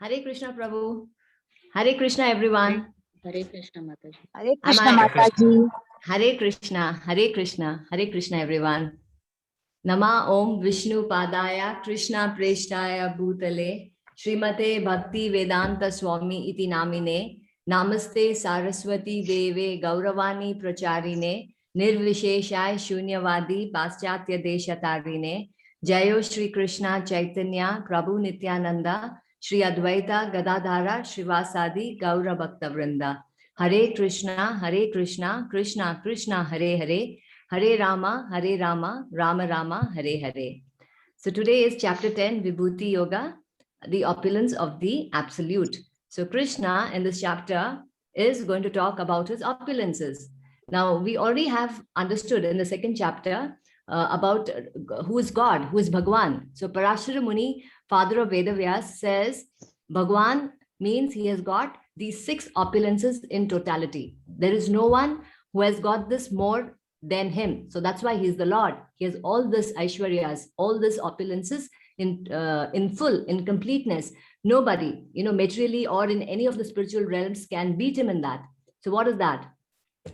Hare Krishna, Prabhu. Hare Krishna, everyone. Hare Krishna, Mataji. Hare Krishna, Mataji. Hare Krishna, Hare Krishna, Hare Krishna, everyone. Nama Om Vishnu Padaya Krishna Preshtaya Bhutale Srimate Bhakti Vedanta Swami Iti Namine Namaste Saraswati Deve Gauravani Pracharine Nirvisheshai Shunyavadi Paschatya Deshatarine Jayo Shri Krishna Chaitanya Prabhu Nityananda Shri Advaita Gadadhara Shrivasadi Gaura Bhakta Vrinda. Hare Krishna, Krishna Krishna, Hare Hare, Hare Rama, Rama Rama, Hare Hare. So today is chapter 10, Vibhuti Yoga, the opulence of the Absolute. So Krishna in this chapter is going to talk about his opulences. Now we already have understood in the second chapter about who is God, who is Bhagwan. So Parashara Muni, father of Vedavyas, says Bhagwan means he has got these 6 opulences in totality. There is no one who has got this more than him. So that's why he's the Lord. He has all this Aishwaryas, all this opulences in full, in completeness. Nobody, materially or in any of the spiritual realms can beat him in that. So what is that?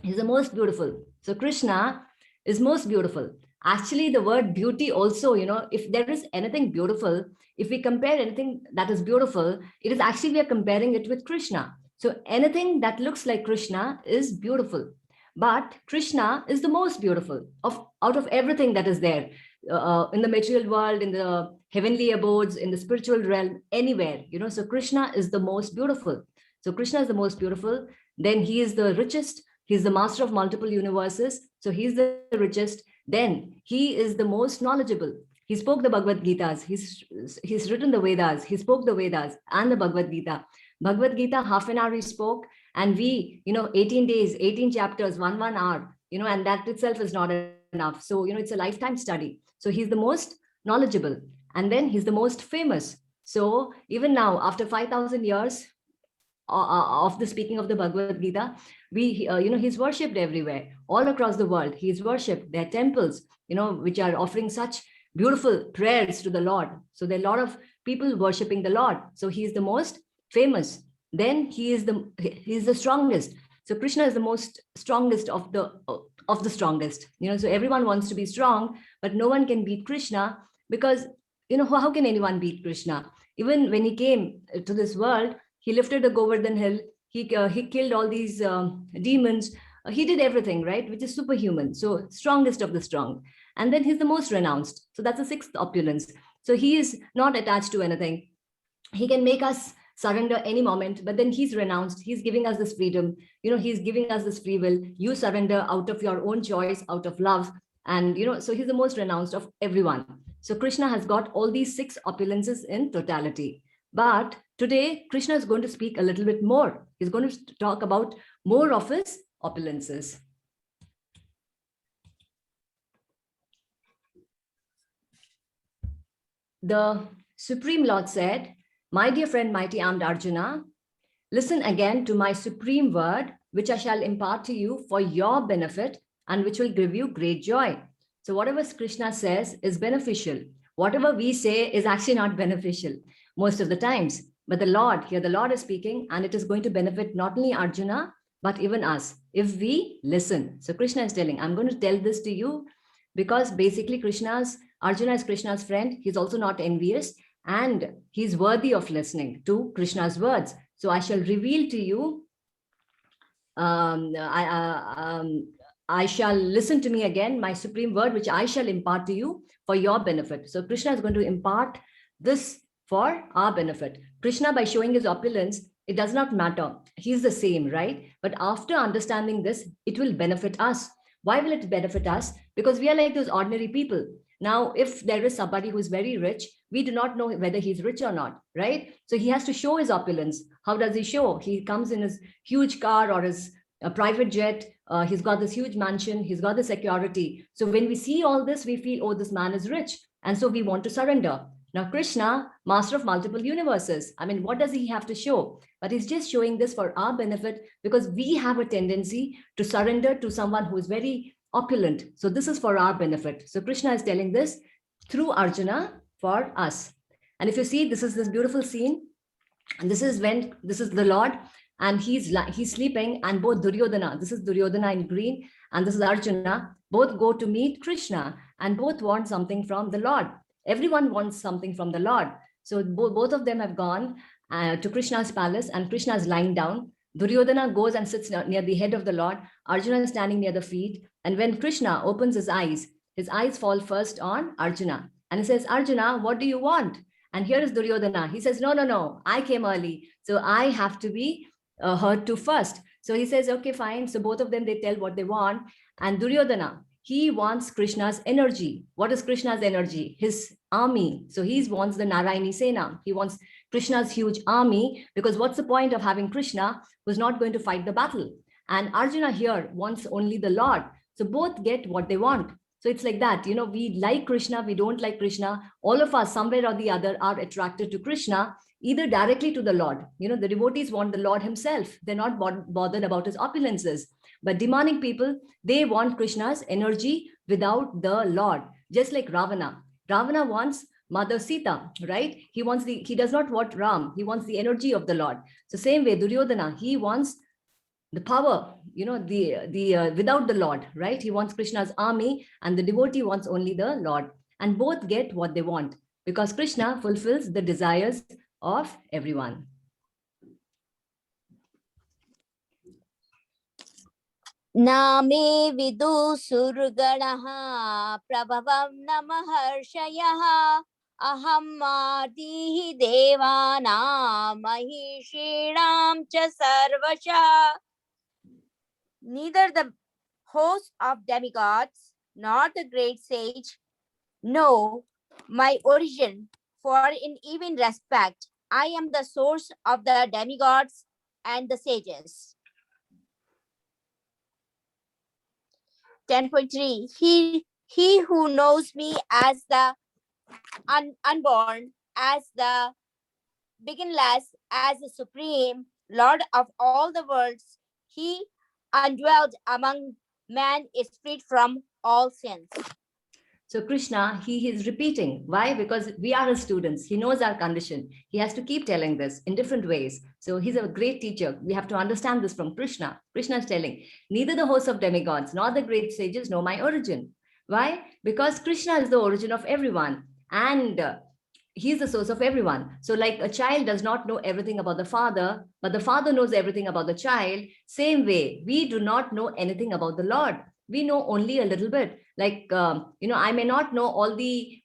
He's the most beautiful. So Krishna is most beautiful. Actually, the word beauty also, if there is anything beautiful, if we compare anything that is beautiful, it is actually we are comparing it with Krishna. So anything that looks like Krishna is beautiful. But Krishna is the most beautiful out of everything that is there in the material world, in the heavenly abodes, in the spiritual realm, anywhere. So Krishna is the most beautiful. So Krishna is the most beautiful. Then he is the richest. He's the master of multiple universes. So he's the richest. Then he is the most knowledgeable. He spoke the Bhagavad Gitas. He's written the Vedas. He spoke the Vedas and the Bhagavad Gita. Bhagavad Gita, half an hour he spoke, and we, 18 days, 18 chapters, one hour, and that itself is not enough. So, it's a lifetime study. So he's the most knowledgeable, and then he's the most famous. So even now, after 5,000 years of the speaking of the Bhagavad Gita, he's worshipped everywhere, all across the world. He's worshipped. There are temples, which are offering such beautiful prayers to the Lord. So there are a lot of people worshipping the Lord. So he is the most famous. Then he is the strongest. So Krishna is the most strongest of the strongest. So everyone wants to be strong, but no one can beat Krishna, because how can anyone beat Krishna? Even when he came to this world, he lifted the Govardhan hill. He killed all these demons. He did everything, right, which is superhuman. So strongest of the strong. And then he's the most renounced. So that's the 6th opulence. So he is not attached to anything. He can make us surrender any moment, but then he's renounced. He's giving us this freedom. He's giving us this free will. You surrender out of your own choice, out of love. And, so he's the most renounced of everyone. So Krishna has got all these 6 opulences in totality. But today, Krishna is going to speak a little bit more. He's going to talk about more of his opulences. The Supreme Lord said, "My dear friend, mighty armed Arjuna, listen again to my supreme word, which I shall impart to you for your benefit and which will give you great joy." So whatever Krishna says is beneficial. Whatever we say is actually not beneficial most of the times. But the Lord is speaking, and it is going to benefit not only Arjuna, but even us, if we listen. So Krishna is telling, I'm going to tell this to you because basically Arjuna is Krishna's friend. He's also not envious, and he's worthy of listening to Krishna's words. So I shall reveal to you, I shall listen to me again, my supreme word, which I shall impart to you for your benefit. So Krishna is going to impart this for our benefit. Krishna, by showing his opulence, it does not matter. He's the same, right? But after understanding this, it will benefit us. Why will it benefit us? Because we are like those ordinary people. Now, if there is somebody who's very rich, we do not know whether he's rich or not, right? So he has to show his opulence. How does he show? He comes in his huge car or his private jet. He's got this huge mansion. He's got the security. So when we see all this, we feel, oh, this man is rich. And so we want to surrender. Now, Krishna, master of multiple universes. I mean, what does he have to show? But he's just showing this for our benefit, because we have a tendency to surrender to someone who is very opulent. So this is for our benefit. So Krishna is telling this through Arjuna for us. And if you see, this is this beautiful scene. And this is the Lord, and he's sleeping, and both Duryodhana, this is Duryodhana in green, and this is Arjuna, both go to meet Krishna, and both want something from the Lord. Everyone wants something from the Lord. So both of them have gone to Krishna's palace, and Krishna is lying down. Duryodhana goes and sits near the head of the Lord. Arjuna is standing near the feet. And when Krishna opens his eyes fall first on Arjuna. And he says, Arjuna, what do you want? And here is Duryodhana. He says, no, I came early. So I have to be heard to first. So he says, okay, fine. So both of them, they tell what they want. And Duryodhana, he wants Krishna's energy. What is Krishna's energy? His army. So he wants the Narayani Sena. He wants Krishna's huge army, because what's the point of having Krishna who's not going to fight the battle? And Arjuna here wants only the Lord. So both get what they want. So it's like that, we like Krishna, we don't like Krishna. All of us, somewhere or the other, are attracted to Krishna, either directly to the Lord. The devotees want the Lord himself. They're not bothered about his opulences. But demanding people, they want Krishna's energy without the Lord. Just like Ravana. Ravana wants Mother Sita, right? He does not want Ram. He wants the energy of the Lord. So same way, Duryodhana, he wants the power, without the Lord, right? He wants Krishna's army, and the devotee wants only the Lord. And both get what they want, because Krishna fulfills the desires of everyone. Name vidu surganaha prabhavam namaharshayah aham adihi devana mahishinam cha sarvasha. Neither the host of demigods nor the great sage know my origin, for in even respect I am the source of the demigods and the sages. 10.3 He who knows me as the unborn, as the beginless, as the supreme Lord of all the worlds, he undwelled among man is freed from all sins. So Krishna, he is repeating. Why? Because we are his students. He knows our condition. He has to keep telling this in different ways. So he's a great teacher. We have to understand this from Krishna. Krishna is telling, neither the hosts of demigods nor the great sages know my origin. Why? Because Krishna is the origin of everyone. And he's the source of everyone. So like a child does not know everything about the father, but the father knows everything about the child. Same way, we do not know anything about the Lord. We know only a little bit. Like, I may not know all the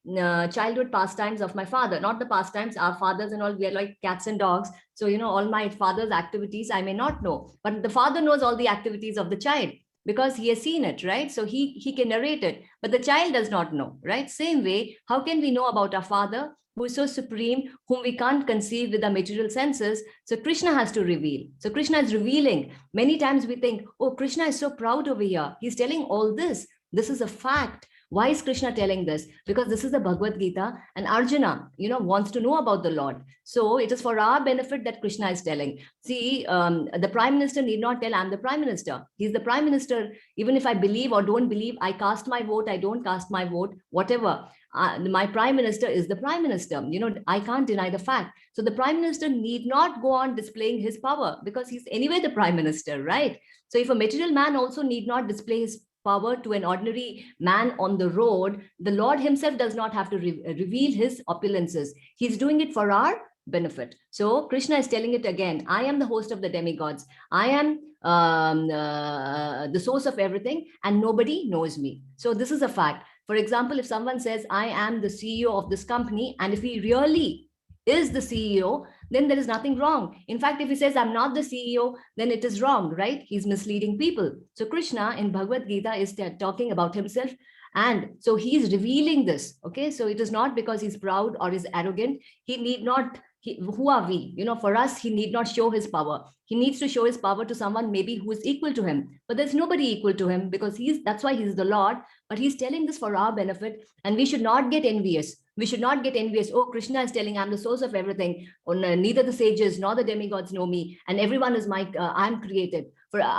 childhood pastimes of my father, not the pastimes, our fathers and all, we are like cats and dogs. So, all my father's activities, I may not know, but the father knows all the activities of the child because he has seen it, right? So he can narrate it, but the child does not know, right? Same way, how can we know about our father who is so supreme, whom we can't conceive with our material senses? So Krishna has to reveal. So Krishna is revealing. Many times we think, oh, Krishna is so proud over here. He's telling all this. This is a fact. Why is Krishna telling this? Because this is the Bhagavad Gita, and Arjuna, wants to know about the Lord. So it is for our benefit that Krishna is telling. See, the Prime Minister need not tell, I'm the Prime Minister. He's the Prime Minister. Even if I believe or don't believe, I cast my vote, I don't cast my vote, whatever. My Prime Minister is the Prime Minister. I can't deny the fact. So the Prime Minister need not go on displaying his power because he's anyway the Prime Minister, right? So if a material man also need not display his power to an ordinary man on the road, the Lord himself does not have to reveal his opulences. He's doing it for our benefit. So Krishna is telling it again. I am the host of the demigods. I am the source of everything, and nobody knows me. So this is a fact. For example, if someone says, I am the CEO of this company, and if he really is the CEO, then there is nothing wrong. In fact, if he says, I'm not the CEO, then it is wrong, right? He's misleading people. So Krishna in Bhagavad Gita is talking about himself. And so he's revealing this, okay? So it is not because he's proud or is arrogant. He need not, who are we? For us, he need not show his power. He needs to show his power to someone maybe who is equal to him. But there's nobody equal to him because that's why he's the Lord. But he's telling this for our benefit, and we should not get envious. We should not get envious. Oh, Krishna is telling I'm the source of everything. Oh, neither the sages nor the demigods know me, and everyone is I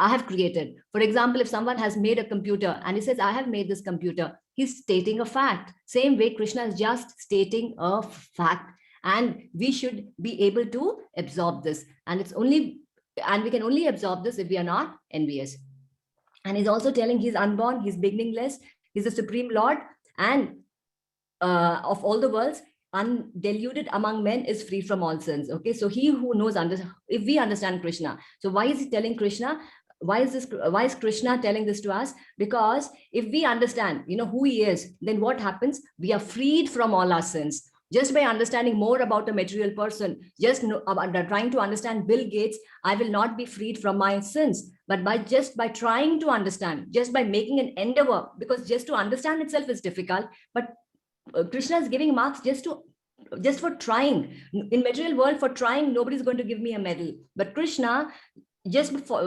have created. For example, if someone has made a computer and he says, I have made this computer, he's stating a fact. Same way, Krishna is just stating a fact. and we should be able to absorb this. And we can only absorb this if we are not envious. And he's also telling he's unborn, he's beginningless, he's the supreme Lord, and of all the worlds, undiluted among men, is free from all sins. Okay, so he who knows, if we understand Krishna, so why is he telling Krishna? Why is Krishna telling this to us? Because if we understand, who he is, then what happens? We are freed from all our sins. Just by understanding more about a material person, trying to understand Bill Gates, I will not be freed from my sins. But by trying to understand, just by making an endeavor, because just to understand itself is difficult, but Krishna is giving marks just for trying. In material world, for trying, nobody's going to give me a medal. But Krishna,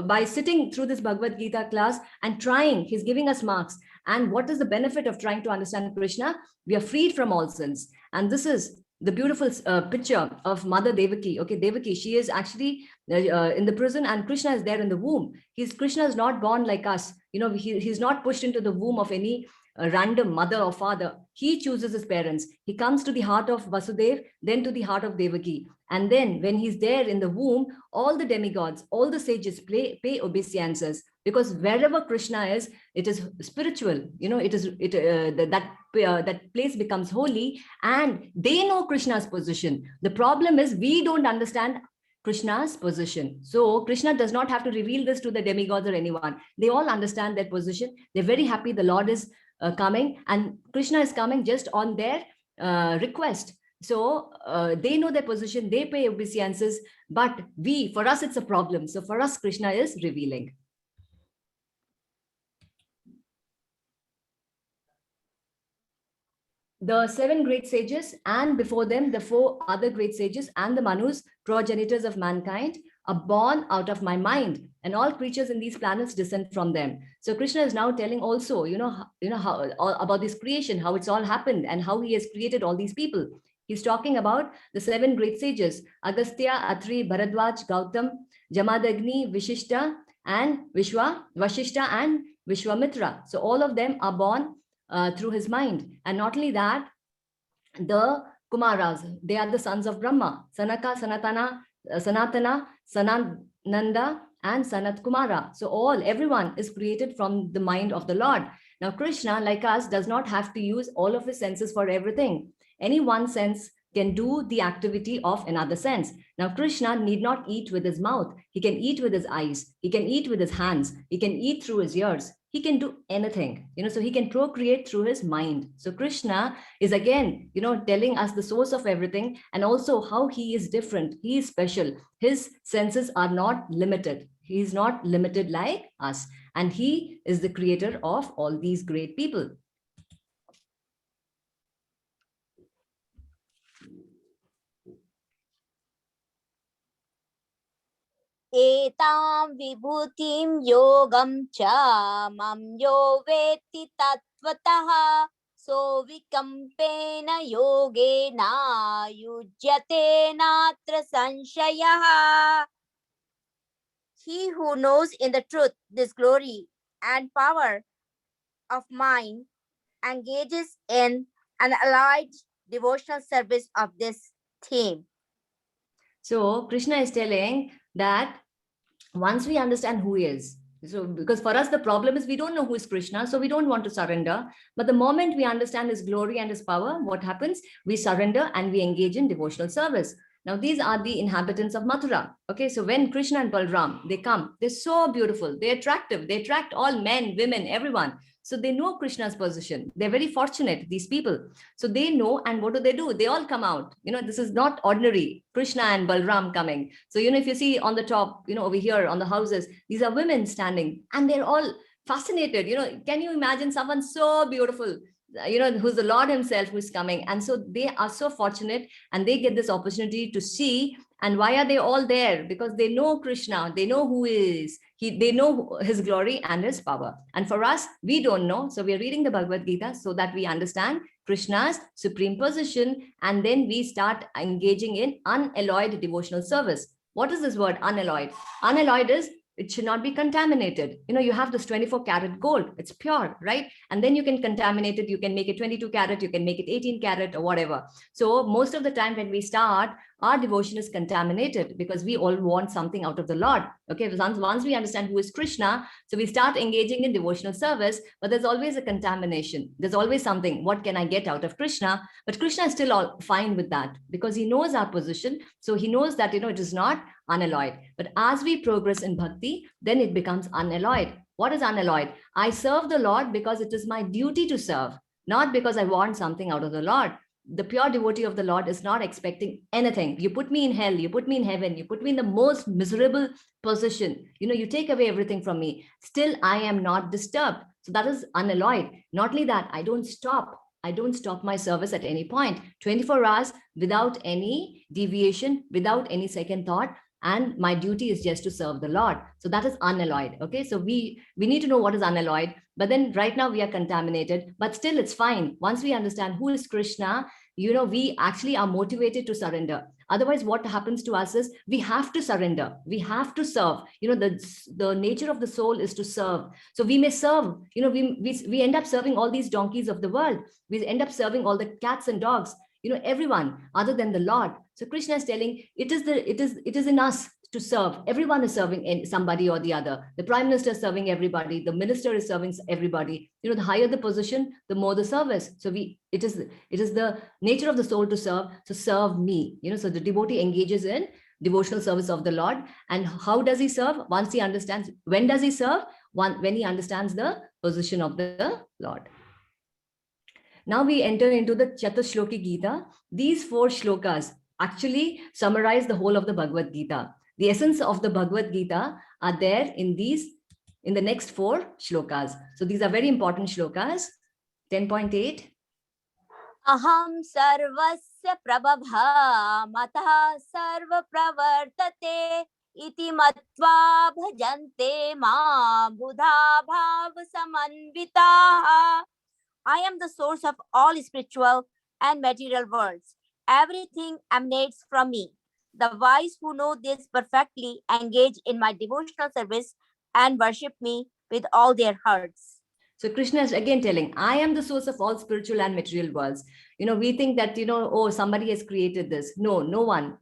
by sitting through this Bhagavad Gita class and trying, he's giving us marks. And what is the benefit of trying to understand Krishna? We are freed from all sins. And this is the beautiful picture of Mother Devaki. Okay, Devaki, she is actually in the prison, and Krishna is there in the womb. Krishna is not born like us. He's not pushed into the womb of any random mother or father. He chooses his parents. He comes to the heart of Vasudev, then to the heart of Devaki. And then when he's there in the womb, all the demigods, all the sages pay obeisances, because wherever Krishna is, it is spiritual. That place becomes holy, and they know Krishna's position. The problem is we don't understand Krishna's position. So Krishna does not have to reveal this to the demigods or anyone. They all understand their position. They're very happy the Lord is coming, and Krishna is coming just on their request. So they know their position, they pay obeisances, but for us, it's a problem. So for us, Krishna is revealing. The 7 great sages, and before them, the 4 other great sages and the Manus, progenitors of mankind, are born out of my mind, and all creatures in these planets descend from them. So Krishna is now telling also, how about this creation, how it's all happened, and how he has created all these people. He's talking about the 7 great sages: Agastya, Atri, Bharadwaj, Gautam, Jamadagni, Vishishta, and Vashishta, and Vishwamitra. So all of them are born through his mind. And not only that, the Kumaras, they are the sons of Brahma: Sanaka, Sanatana, Sanananda, and Sanat Kumara. So everyone is created from the mind of the Lord. Now Krishna, like us, does not have to use all of his senses for everything. Any one sense can do the activity of another sense. Now Krishna need not eat with his mouth. He can eat with his eyes. He can eat with his hands. He can eat through his ears. He can do anything, so he can procreate through his mind. So Krishna is again, telling us the source of everything, and also how he is different. He is special. His senses are not limited. He is not limited like us. And he is the creator of all these great people. Etam vibhutim yogam cha mam yo veti tattvataha so vikampena yogena yujyate natra sanshayah. He who knows in the truth this glory and power of mine engages in an allied devotional service of this theme. So Krishna is telling that once we understand who he is, so because for us the problem is we don't know who is Krishna, so we don't want to surrender. But the moment we understand his glory and his power, what happens? We surrender and we engage in devotional service. Now these are the inhabitants of Mathura. Okay, so when Krishna and Balram, they come, they're so beautiful, they're attractive, they attract all men, women, everyone. So they know Krishna's position. They're very fortunate, these people. So they know, and what do? They all come out. This is not ordinary Krishna and Balram coming. So, if you see on the top, over here on the houses, these are women standing, and they're all fascinated. Can you imagine someone so beautiful, who's the Lord himself who's coming? And so they are so fortunate, and they get this opportunity to see. And why are they all there? Because they know Krishna, they know who he is, they know his glory and his power. And for us, we don't know. So we are reading the Bhagavad Gita so that we understand Krishna's supreme position, and then we start engaging in unalloyed devotional service. What is this word unalloyed? Unalloyed is it should not be contaminated. You have this 24 karat gold, it's pure, right? And then you can contaminate it, you can make it 22 karat, you can make it 18 karat or whatever. So most of the time when we start, our devotion is contaminated because we all want something out of the Lord. Okay, once we understand who is Krishna, so we start engaging in devotional service, but there's always a contamination. There's always something, what can I get out of Krishna? But Krishna is still all fine with that because he knows our position. So he knows that, it is not unalloyed. But as we progress in bhakti, then it becomes unalloyed. What is unalloyed? I serve the Lord because it is my duty to serve, not because I want something out of the Lord. The pure devotee of the Lord is not expecting anything. You put me in hell, you put me in heaven, you put me in the most miserable position. You take away everything from me. Still, I am not disturbed. So that is unalloyed. Not only that, I don't stop my service at any point. 24 hours without any deviation, without any second thought. And my duty is just to serve the Lord. So that is unalloyed. Okay, so we need to know what is unalloyed. But then right now we are contaminated, but still it's fine. Once we understand who is Krishna, we actually are motivated to surrender. Otherwise, what happens to us is we have to surrender. We have to serve. The nature of the soul is to serve. So we may serve, we end up serving all these donkeys of the world. We end up serving all the cats and dogs, everyone other than the Lord. So Krishna is telling it is in us to serve. Everyone is serving somebody or the other. The prime minister is serving everybody. The minister is serving everybody. The higher the position, the more the service. So it is the nature of the soul to serve. So serve me. So the devotee engages in devotional service of the Lord. And how does he serve? Once he understands. When does he serve? When he understands the position of the Lord. Now we enter into the Chatusshloki Gita. These 4 shlokas actually summarize the whole of the Bhagavad Gita. The essence of the Bhagavad Gita are there in the next 4 shlokas. So these are very important shlokas. 10.8. Aham sarvasya prabhabha matah sarva pravartate iti matva bhajante ma buddha bhav samanvitaha. I am the source of all spiritual and material worlds. Everything emanates from me. The wise who know this perfectly engage in my devotional service and worship me with all their hearts. So Krishna is again telling, I am the source of all spiritual and material worlds. We think that, somebody has created this. No one.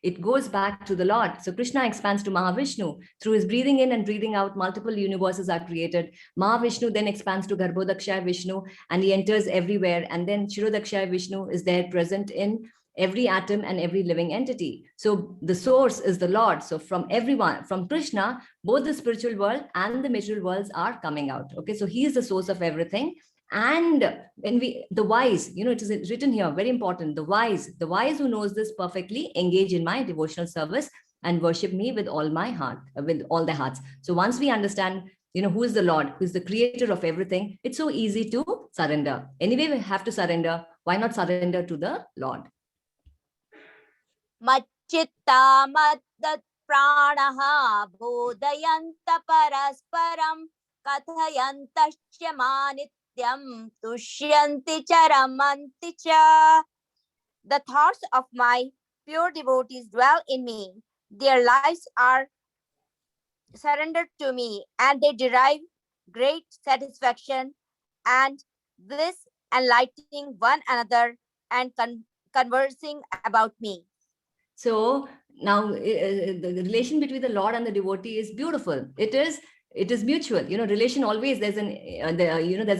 It goes back to the Lord. So Krishna expands to Mahavishnu. Through his breathing in and breathing out, multiple universes are created. Mahavishnu then expands to Garbhodakshaya Vishnu and he enters everywhere. And then Kshirodakshaya Vishnu is there present in every atom and every living entity. So the source is the Lord. So from everyone, from Krishna, both the spiritual world and the material worlds are coming out. Okay, so he is the source of everything. And when the wise, it is written here, very important, the wise who knows this perfectly engage in my devotional service and worship me with all my heart, with all their hearts. So once we understand, who is the Lord, who is the creator of everything, it's so easy to surrender. Anyway, we have to surrender. Why not surrender to the Lord? Machitta maddat pranaha bodhayanta parasparam kathayantasya manityam tushyanti charamanti cha. The thoughts of my pure devotees dwell in me. Their lives are surrendered to me and they derive great satisfaction and bliss, enlightening one another and conversing about me. So now the relation between the Lord and the devotee is beautiful. It is mutual, relation always, there's an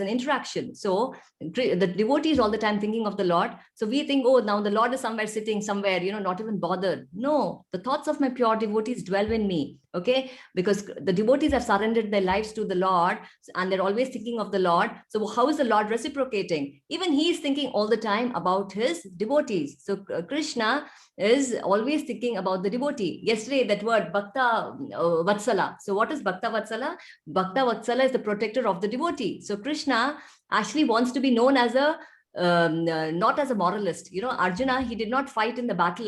interaction. So the devotee is all the time thinking of the Lord. So we think, oh, now the Lord is somewhere sitting somewhere, not even bothered. No, the thoughts of my pure devotees dwell in me. Okay, because the devotees have surrendered their lives to the Lord and they're always thinking of the Lord. So how is the Lord reciprocating? Even he is thinking all the time about his devotees. So Krishna is always thinking about the devotee. Yesterday, that word Bhakta Vatsala. So what is Bhakta Vatsala? Bhakta Vatsala is the protector of the devotee. So Krishna actually wants to be known as a not as a moralist. Arjuna, he did not fight in the battle.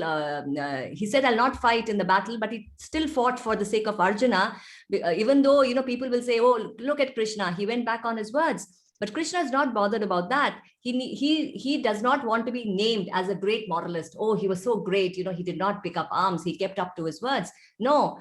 He said, I'll not fight in the battle, but he still fought for the sake of Arjuna. Even though, people will say, oh, look at Krishna, he went back on his words. But Krishna is not bothered about that. He does not want to be named as a great moralist. Oh, he was so great, he did not pick up arms, he kept up to his words. No,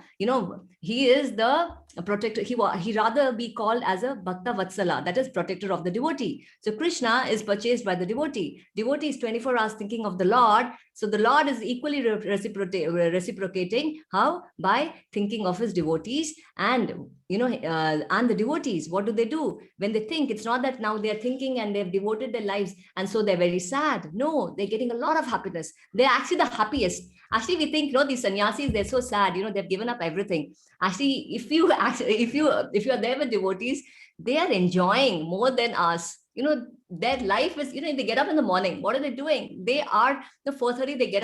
he is the protector. He rather be called as a Bhakta Vatsala, that is protector of the devotee. So Krishna is purchased by the devotee. Devotee is 24 hours thinking of the Lord. So the Lord is equally reciprocating. How? By thinking of his devotees. And and the devotees, what do? When they think, it's not that now they're thinking and they've devoted their lives and so they're very sad. No, they're getting a lot of happiness. They're actually the happiest. Actually, we think, these sannyasis, they're so sad, they've given up everything. Actually, if you are there with devotees, they are enjoying more than us. Their life is, they get up in the morning. What are they doing? They are the 4:30, they get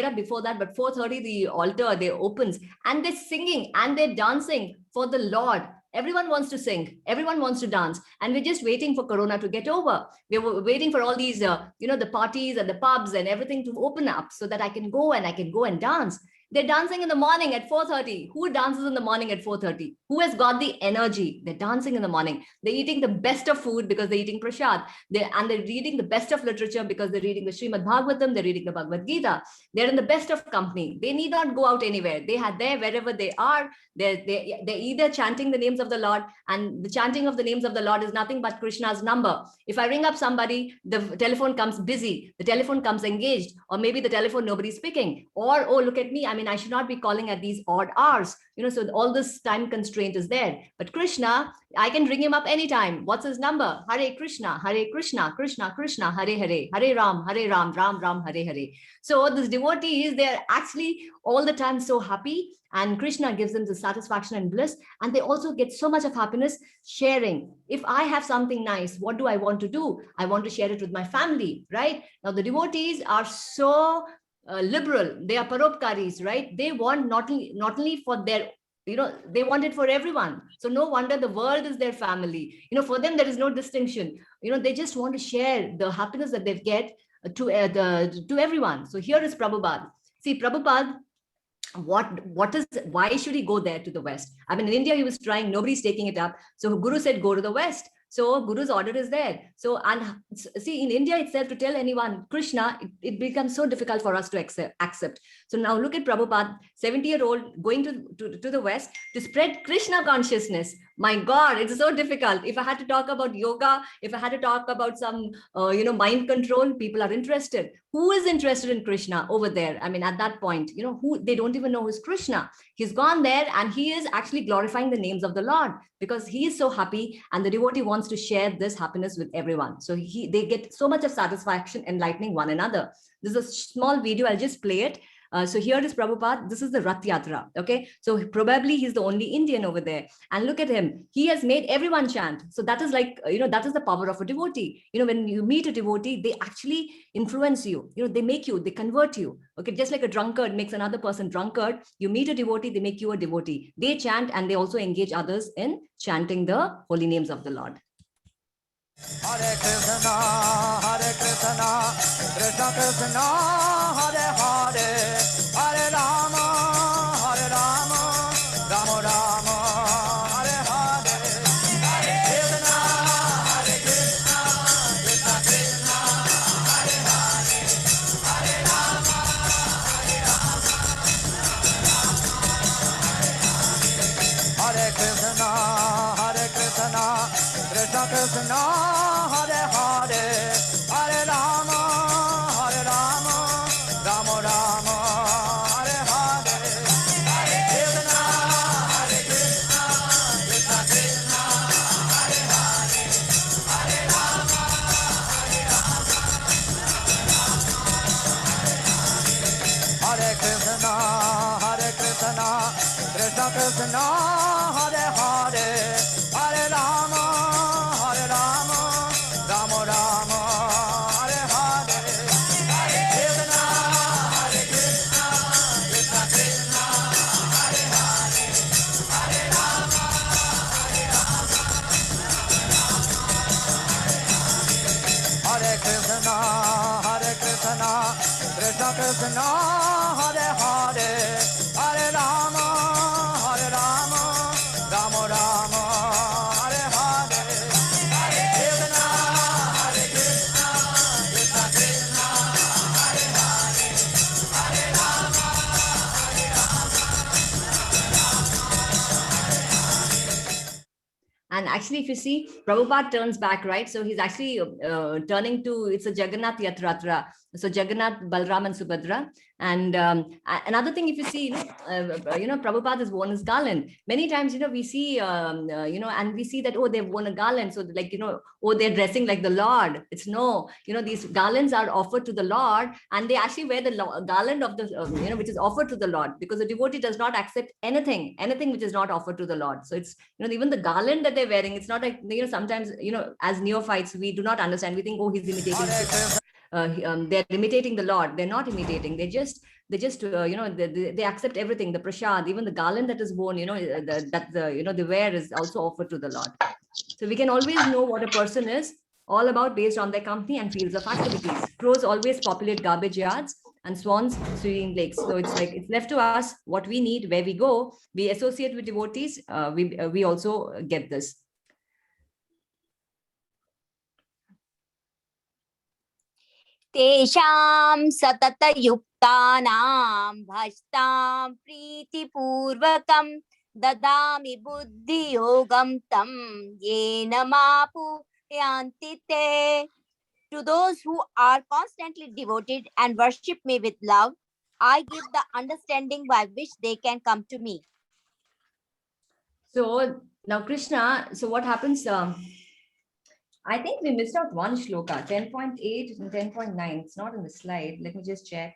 up before that, but 4:30, the altar, they opens and they're singing and they're dancing for the Lord. Everyone wants to sing. Everyone wants to dance. And we're just waiting for Corona to get over. We're waiting for all these, the parties and the pubs and everything to open up so that I can go and dance. They're dancing in the morning at 4:30. Who dances in the morning at 4:30? Who has got the energy? They're dancing in the morning. They're eating the best of food because they're eating prasad. They're reading the best of literature because they're reading the Srimad Bhagavatam. They're reading the Bhagavad Gita. They're in the best of company. They need not go out anywhere. They are there wherever they are. They're either chanting the names of the Lord, and the chanting of the names of the Lord is nothing but Krishna's number. If I ring up somebody, the telephone comes busy, the telephone comes engaged, or maybe the telephone nobody's picking, or, oh, look at me, I should not be calling at these odd hours. So all this time constraint is there. But Krishna, I can ring him up anytime. What's his number? Hare Krishna, Krishna Krishna, Hare Hare, Hare Ram, Ram Ram, Hare Hare. So these devotees, they're actually all the time so happy, and Krishna gives them the satisfaction and bliss, and they also get so much of happiness sharing. If I have something nice, what do I want to do? I want to share it with my family, right? Now the devotees are so liberal. They are paropkaris, right? They want not only for their, they want it for everyone. So no wonder the world is their family. For them, there is no distinction. They just want to share the happiness that they get to everyone. So here is Prabhupada. See, Prabhupada, why should he go there to the West? In India, he was trying, nobody's taking it up. So Guru said, go to the West. So Guru's order is there. So, and see, in India itself, to tell anyone Krishna, it becomes so difficult for us to accept. So now look at Prabhupada, 70-year-old, going to the West to spread Krishna consciousness. My God, it's so difficult. If I had to talk about yoga, if I had to talk about some, mind control, people are interested. Who is interested in Krishna over there? At that point, they don't even know who's Krishna. He's gone there and he is actually glorifying the names of the Lord because he is so happy, and the devotee wants to share this happiness with everyone. So they get so much of satisfaction enlightening one another. This is a small video. I'll just play it. So here is Prabhupada. This is the Rath Yatra. Okay. So probably he's the only Indian over there. And look at him. He has made everyone chant. So that is like, that is the power of a devotee. When you meet a devotee, they actually influence you. They convert you. Okay. Just like a drunkard makes another person drunkard. You meet a devotee, they make you a devotee. They chant and they also engage others in chanting the holy names of the Lord. Hare Krishna, Krishna Krishna, Hare Hare, Hare Rama, Rama Rama, Hare Hare, Hare Krishna, Krishna Krishna, Hare Hare, Hare Rama, Hare Krishna, Krishna Krishna, Hare Hare, Hare Rama, Rama Rama, Hare Hare, Hare Krishna, Krishna Krishna, Hare Hare, Hare Rama, Hare Krishna, Krishna Krishna, Hare Hare, Hare Rama, Rama Rama, Hare Hare, Hare Krishna, Krishna Krishna, Hare Hare, Hare Rama, Hare Krishna, Krishna Krishna, Hare Hare, Hare Rama, Rama Rama, Hare Hare, Hare Krishna, And actually, if you see, Prabhupada turns back, right? So he's actually turning to, it's a Jagannath Yatratra. So Jagannath, Balram and Subhadra. And another thing, if you see, Prabhupada has worn his garland. Many times, we see, and we see that, oh, they've worn a garland. So like, oh, they're dressing like the Lord. It's no, these garlands are offered to the Lord, and they actually wear the garland of the, which is offered to the Lord, because the devotee does not accept anything which is not offered to the Lord. So it's, even the garland that they're wearing, it's not like, sometimes, as neophytes, we do not understand. We think, oh, he's imitating. Hare Krishna. They're imitating the Lord. They're not imitating. They just they accept everything. The prasad, even the garland that is worn, the wear is also offered to the Lord. So we can always know what a person is all about based on their company and fields of activities. Crows always populate garbage yards, and swans swimming lakes. So it's like, it's left to us what we need, where we go. We associate with devotees. We also get this. Tesham satata yuktanam bhajtam priti-purvakam dadami buddhi yogam tam yena mapu yanti te. To those who are constantly devoted and worship me with love, I give the understanding by which they can come to me. So now Krishna, so what happens? I think we missed out one shloka, 10.8 and 10.9. It's not in the slide. Let me just check.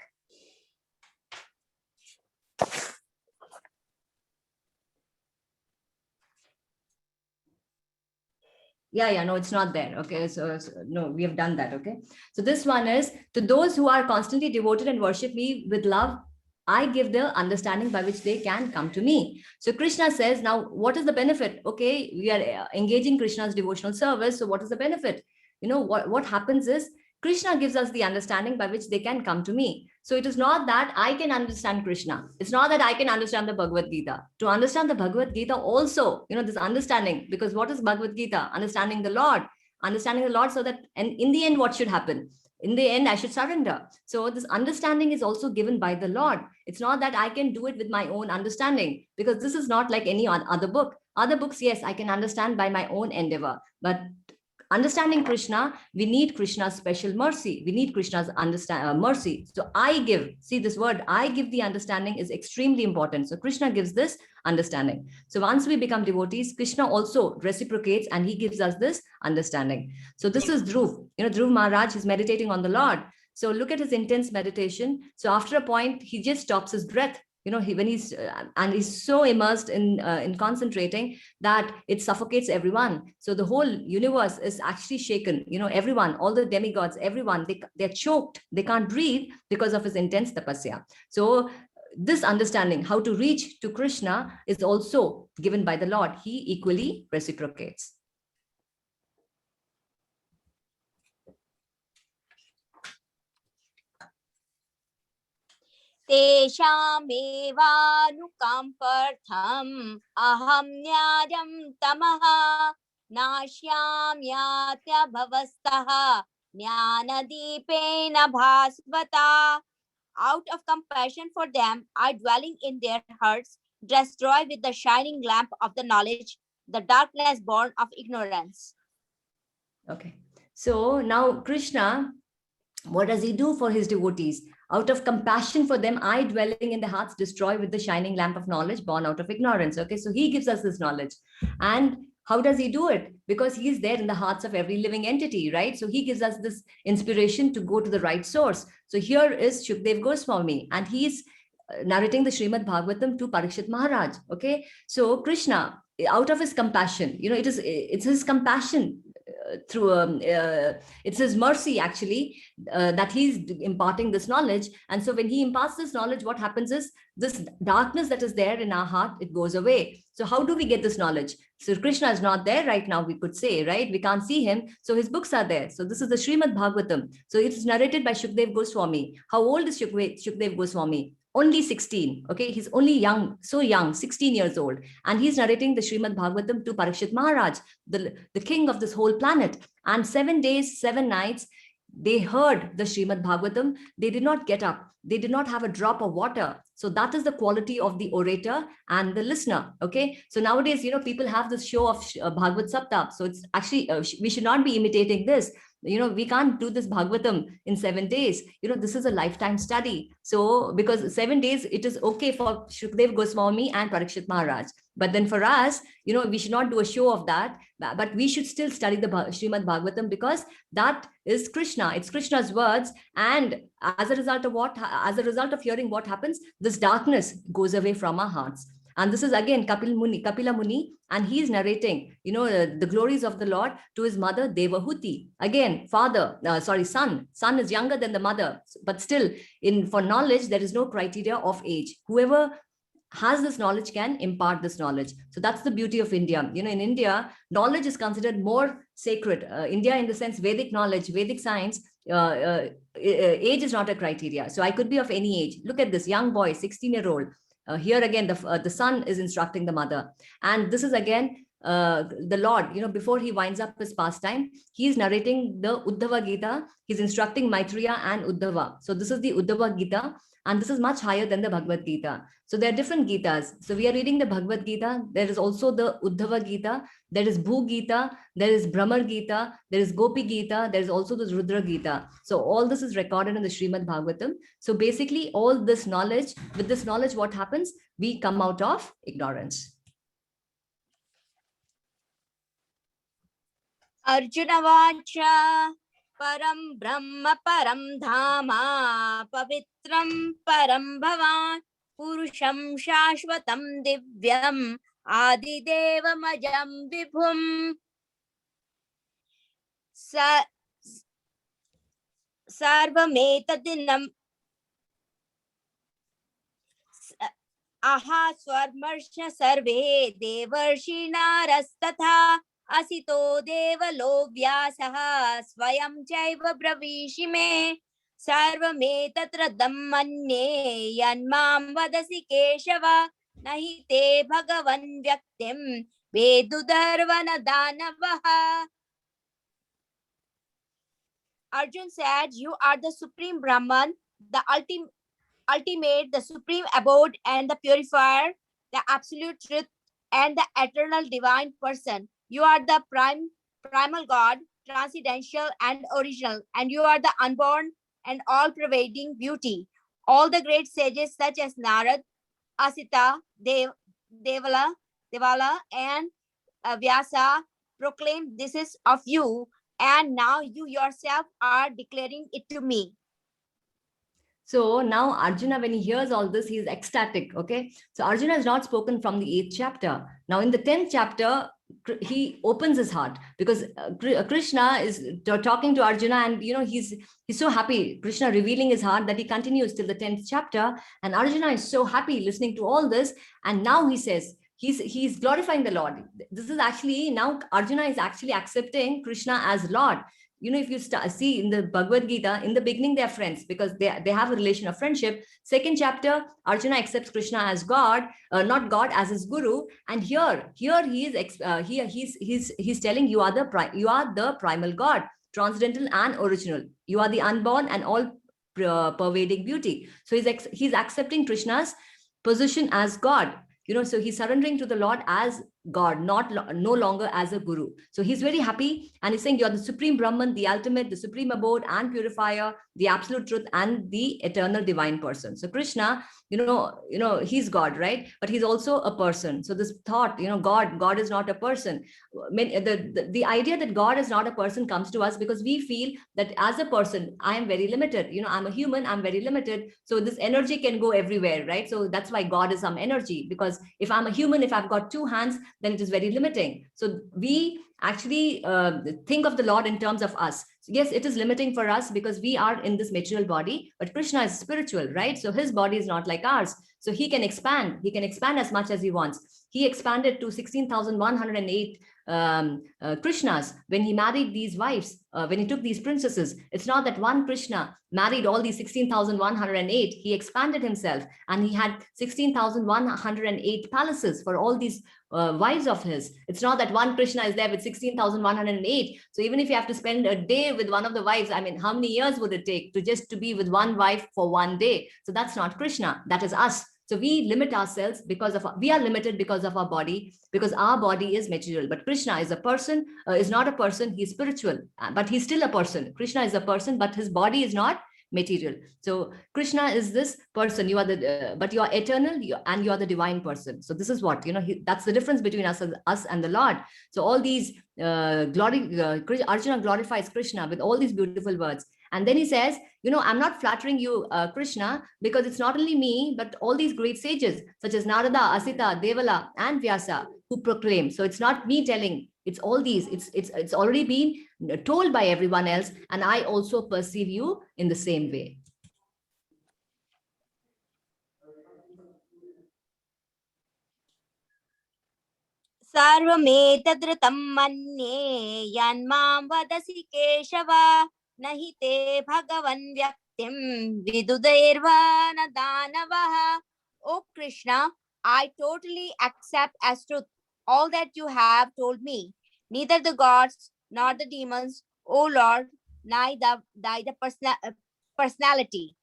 Yeah, no, it's not there. Okay, so no, we have done that. Okay, so this one is, to those who are constantly devoted and worship me with love, I give the understanding by which they can come to me. So Krishna says, now what is the benefit? Okay, we are engaging Krishna's devotional service. So what is the benefit? What happens is, Krishna gives us the understanding by which they can come to me. So it is not that I can understand Krishna. It's not that I can understand the Bhagavad Gita. To understand the Bhagavad Gita also, this understanding, because what is Bhagavad Gita? Understanding the Lord so that, and in the end, what should happen? In the end, I should surrender. So this understanding is also given by the Lord. It's not that I can do it with my own understanding, because this is not like any other book. Other books, yes, I can understand by my own endeavor. But understanding Krishna, we need Krishna's special mercy. We need Krishna's mercy. So I give, see this word, I give the understanding is extremely important. So Krishna gives this understanding. So once we become devotees, Krishna also reciprocates and he gives us this understanding. So this is Dhruv. Dhruv Maharaj is meditating on the Lord. So look at his intense meditation. So after a point, he just stops his breath. When he's and he's so immersed in concentrating that it suffocates everyone. So the whole universe is actually shaken. Everyone, all the demigods, everyone, they're choked. They can't breathe because of his intense tapasya. So this understanding, how to reach to Krishna, is also given by the Lord. He equally reciprocates. Teshamevanukampartham aham nyajam tamaha nashyamyatya bhavastaha jnanadipena bhasvata. Out of compassion for them, I, dwelling in their hearts, destroy with the shining lamp of the knowledge the darkness born of ignorance. Okay. So now Krishna, what does he do for his devotees? Out of compassion for them, I, dwelling in the hearts, destroy with the shining lamp of knowledge born out of ignorance. Okay, so he gives us this knowledge. And how does he do it? Because he is there in the hearts of every living entity, right? So he gives us this inspiration to go to the right source. So here is Shukdev Goswami, and he's narrating the Srimad Bhagavatam to Parikshit Maharaj. Okay, so Krishna, out of his compassion, it's his compassion through it's his mercy actually that he's imparting this knowledge. And so when he imparts this knowledge, what happens is, this darkness that is there in our heart, it goes away. So how do we get this knowledge? So Krishna is not there right now, we could say, right? We can't see him. So his books are there. So this is the Srimad Bhagavatam. So it is narrated by Shukdev Goswami. How old is Shukdev Goswami? Only 16. Okay, he's only young, so young, 16 years old. And he's narrating the Srimad Bhagavatam to Parikshit Maharaj, the king of this whole planet. And 7 days, 7 nights, they heard the Srimad Bhagavatam, they did not get up. They did not have a drop of water. So that is the quality of the orator and the listener. Okay. So nowadays, people have this show of Bhagavad Saptah. So it's actually, we should not be imitating this. We can't do this Bhagavatam in 7 days. This is a lifetime study. So because 7 days, it is okay for Shukdev Goswami and Parikshit Maharaj. But then for us, we should not do a show of that, but we should still study the Srimad Bhagavatam, because that is Krishna. It's Krishna's words. And as a result of hearing what happens, this darkness goes away from our hearts. And this is again Kapila Muni, and he is narrating, the glories of the Lord to his mother Devahuti. Again, son. Son is younger than the mother, but still, for knowledge, there is no criteria of age. Whoever has this knowledge can impart this knowledge. So that's the beauty of India. In India, knowledge is considered more sacred. India, in the sense, Vedic knowledge, Vedic science, age is not a criteria. So I could be of any age. Look at this young boy, 16-year-old. Here again, the son is instructing the mother. And this is again, the Lord, before he winds up his pastime, he is narrating the Uddhava Gita. He's instructing Maitreya and Uddhava. So this is the Uddhava Gita, and this is much higher than the Bhagavad Gita. So there are different Gitas. So we are reading the Bhagavad Gita. There is also the Uddhava Gita. There is Bhu Gita. There is Brahmar Gita. There is Gopi Gita. There is also the Rudra Gita. So all this is recorded in the Srimad Bhagavatam. So basically all this knowledge, with this knowledge, what happens? We come out of ignorance. Arjuna Vacha Param Brahma Param Dhama Pavitram Param Bhavan Purusham Shashvatam Divyam Adidevam Ajam Vibhum Sarvametadinam Aha Swarmarsha Sarve Devarshinaраstatha Asito Devalo Vyasaha Swayam Chaiva Bravishi Me Sarvame Tatra Dhammanye Yanmam Vadasi Keshava Nahi Te Bhagavan Vyaktim Vedudarvana Danavaha. Arjun said, you are the supreme Brahman, the ultimate, the supreme abode and the purifier, the absolute truth and the eternal divine person. You are the primal God, transcendental and original, and you are the unborn and all-pervading beauty. All the great sages such as Narad, Asita, Devala, and Vyasa proclaim this is of you, and now you yourself are declaring it to me. So now Arjuna, when he hears all this, he is ecstatic. Okay. So Arjuna has not spoken from the 8th chapter. Now in the 10th chapter, he opens his heart, because Krishna is talking to Arjuna, and he's so happy. Krishna revealing his heart that he continues till the 10th chapter, and Arjuna is so happy listening to all this. And now he says he's glorifying the Lord. This is actually, now Arjuna is actually accepting Krishna as Lord. If you see in the Bhagavad Gita, in the beginning, they are friends because they have a relation of friendship. 2nd chapter, Arjuna accepts Krishna as God, not God, as his guru. And here he is he's telling you are the primal God, transcendental and original. You are the unborn and all pervading beauty. So he's accepting Krishna's position as God. So he's surrendering to the Lord as God, no longer as a guru. So he's very happy, and he's saying you're the supreme Brahman, the ultimate, the supreme abode and purifier, the absolute truth and the eternal divine person. So Krishna, he's God, right? But he's also a person. So this thought, God is not a person. The idea that God is not a person comes to us because we feel that as a person, I am very limited. I'm a human, I'm very limited. So this energy can go everywhere, right? So that's why God is some energy, because if I'm a human, if I've got 2 hands, then it is very limiting. So we actually think of the Lord in terms of us. So yes, it is limiting for us because we are in this material body, but Krishna is spiritual, right? So his body is not like ours. So he can expand as much as he wants. he expanded to 16,108 Krishnas when he married these wives, when he took these princesses. It's not that one Krishna married all these 16,108. He expanded himself and he had 16,108 palaces for all these wives of his. It's not that one Krishna is there with 16,108. So even if you have to spend a day with one of the wives, I mean, how many years would it take to be with one wife for one day? So that's not Krishna, that is us. So we limit ourselves because of, we are limited because of our body, because our body is material. But Krishna is a person, is not a person, he's spiritual, but he's still a person. Krishna is a person, but his body is not material. So Krishna is this person, you are the, but you are eternal, and you are the divine person. So this is what, you know, that's the difference between us and the Lord. So all these Arjuna glorifies Krishna with all these beautiful words. And then he says, you know, I'm not flattering you, Krishna, because it's not only me, but all these great sages, such as Narada, Asita, Devala, and Vyasa, who proclaim. So it's not me telling, it's all these, it's already been told by everyone else. And I also perceive you in the same way. सर्वमेतदृतं मन्ये यन्मां वदसि केशव नहि ते भगवन् व्यक्तिं विदुदैर्व न दानवः. O Krishna, I totally accept as truth all that you have told me. Neither the gods nor the demons, O Lord, neither the personality.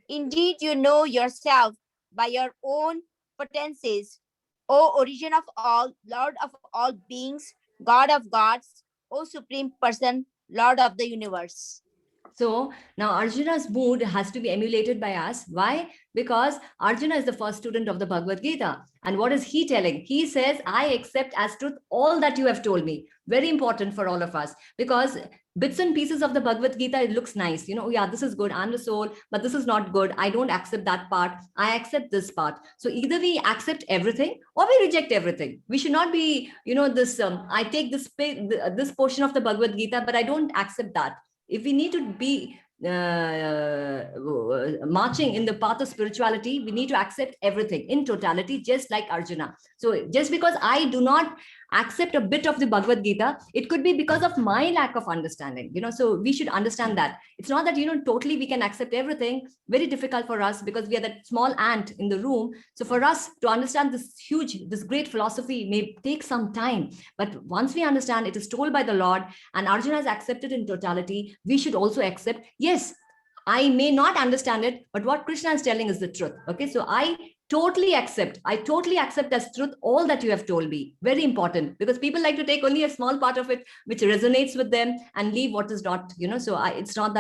Indeed, you know yourself by your own potencies, O origin of all, Lord of all beings, God of gods, O supreme person, Lord of the universe. So now Arjuna's mood has to be emulated by us. Why? Because Arjuna is the first student of the Bhagavad Gita. And what is he telling? He says, I accept as truth all that you have told me. Very important for all of us, because bits and pieces of the Bhagavad Gita, it looks nice. You know, yeah, this is good. I'm the soul, but this is not good. I don't accept that part. I accept this part. So either we accept everything or we reject everything. We should not be, you know, this, I take this portion of the Bhagavad Gita, but I don't accept that. If we need to be marching in the path of spirituality, we need to accept everything in totality, just like Arjuna. So just because I do not accept a bit of the Bhagavad Gita, it could be because of my lack of understanding, you know. So we should understand that it's not that, you know, totally we can accept everything. Very difficult for us because we are that small ant in the room. So for us to understand this great philosophy may take some time, but once we understand it is told by the Lord and Arjuna has accepted in totality, we should also accept, yes, I may not understand it, but what Krishna is telling is the truth. Okay, so I totally accept as truth all that you have told me. Very important, because people like to take only a small part of it which resonates with them and leave what is not, you know. So it's not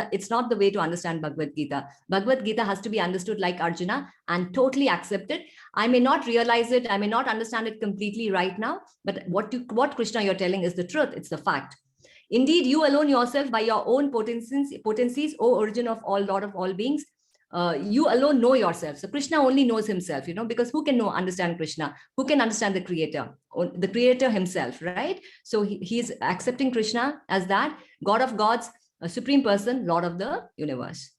the way to understand Bhagavad Gita. Bhagavad Gita has to be understood like Arjuna and totally accept it. I may not realize it, I may not understand it completely right now, but what Krishna you're telling is the truth. It's the fact. Indeed, you alone yourself by your own potencies, O origin of all, Lord of all beings, you alone know yourself. So Krishna only knows himself, you know, because who can understand Krishna? Who can understand the creator himself, right? So he's accepting Krishna as that God of gods, a supreme person, Lord of the universe.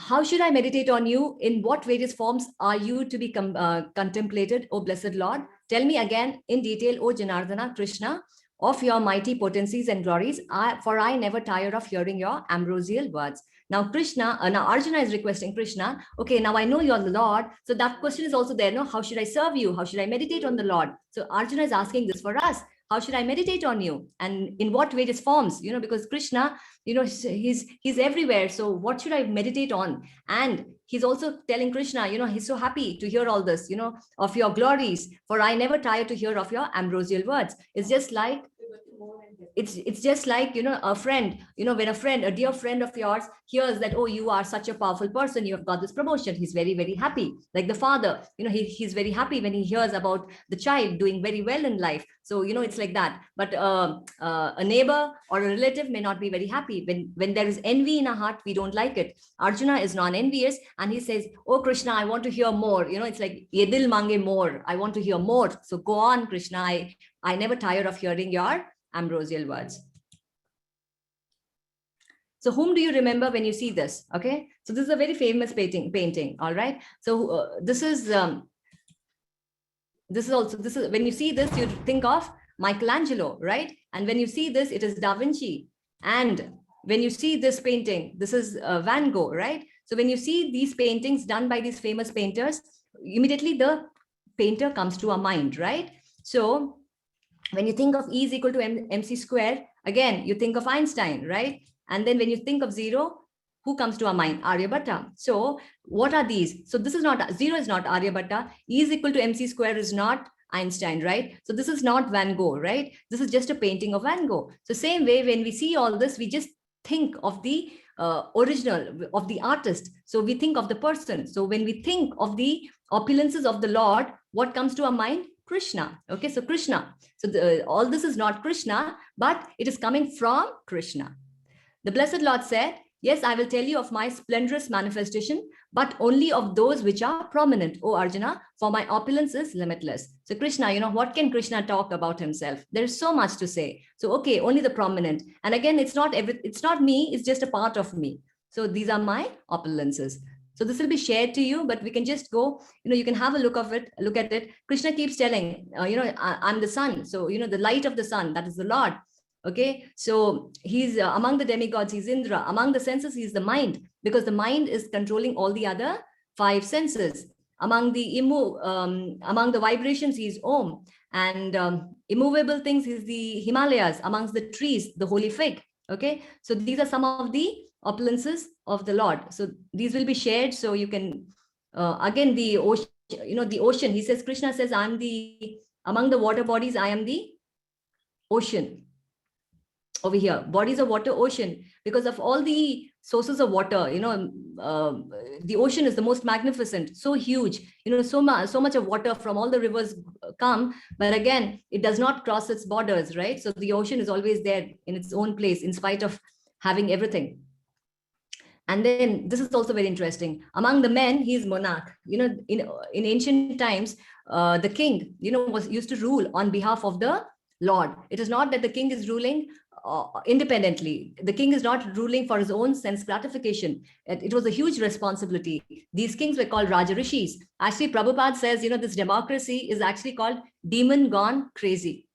How should I meditate on you? In what various forms are you to be contemplated, O blessed Lord? Tell me again in detail, O Janardana, Krishna, of your mighty potencies and glories, for I never tire of hearing your ambrosial words. Now now Arjuna is requesting Krishna, okay, now I know you're the Lord. So that question is also there, no? How should I serve you? How should I meditate on the Lord? So Arjuna is asking this for us. How should I meditate on you? And in what various forms? You know, because Krishna, you know, he's everywhere. So what should I meditate on? And he's also telling Krishna, you know, he's so happy to hear all this, you know, of your glories, for I never tire to hear of your ambrosial words. It's just like, you know, a friend, you know, when a dear friend of yours hears that, oh, you are such a powerful person, you have got this promotion, he's very, very happy. Like the father, you know, he's very happy when he hears about the child doing very well in life. So, you know, it's like that. But a neighbor or a relative may not be very happy. When there is envy in our heart, we don't like it. Arjuna is non-envious and he says, oh, Krishna, I want to hear more. You know, it's like, Yedil mange more. I want to hear more. So go on, Krishna. I never tire of hearing your ambrosial words. So whom do you remember when you see this? Okay, so this is a very famous painting. All right, so this is when you see this, you think of Michelangelo, right? And when you see this, it is Da Vinci. And when you see this painting, this is Van Gogh, right? So when you see these paintings done by these famous painters, immediately the painter comes to our mind, right? So when you think of E is equal to mc square, again, you think of Einstein, right? And then when you think of zero, who comes to our mind? Aryabhatta. So what are these? So this is not, zero is not Aryabhatta. E is equal to mc square is not Einstein, right? So this is not Van Gogh, right? This is just a painting of Van Gogh. So same way, when we see all this, we just think of the original, of the artist. So we think of the person. So when we think of the opulences of the Lord, what comes to our mind? Krishna. Okay, so Krishna. So all this is not Krishna, but it is coming from Krishna. The Blessed Lord said, yes, I will tell you of my splendorous manifestation, but only of those which are prominent, O Arjuna, for my opulence is limitless. So Krishna, what can Krishna talk about himself? There's so much to say. So, okay, only the prominent. And again, it's not me, it's just a part of me. So these are my opulences. So this will be shared to you, but we can just go, you can have a look at it. Krishna keeps telling, I'm the sun. So, the light of the sun, that is the Lord. Okay, so he's among the demigods, he's Indra. Among the senses, he's the mind, because the mind is controlling all the other 5 senses. Among the vibrations, he's Om. And immovable things, he's the Himalayas. Amongst the trees, the holy fig. Okay, so these are some of the opulences of the Lord. So these will be shared. So you can, again, the ocean, the ocean, he says, Krishna says, among the water bodies, I am the ocean. Over here, bodies of water, ocean, because of all the sources of water, the ocean is the most magnificent, so huge, so much of water from all the rivers come, but again, it does not cross its borders, right? So the ocean is always there in its own place, in spite of having everything. And then this is also very interesting. Among the men, he is monarch. In ancient times, the king, was used to rule on behalf of the Lord. It is not that the king is ruling independently. The king is not ruling for his own sense gratification. It was a huge responsibility. These kings were called Rajarishis. Actually, Prabhupada says, this democracy is actually called demon gone crazy.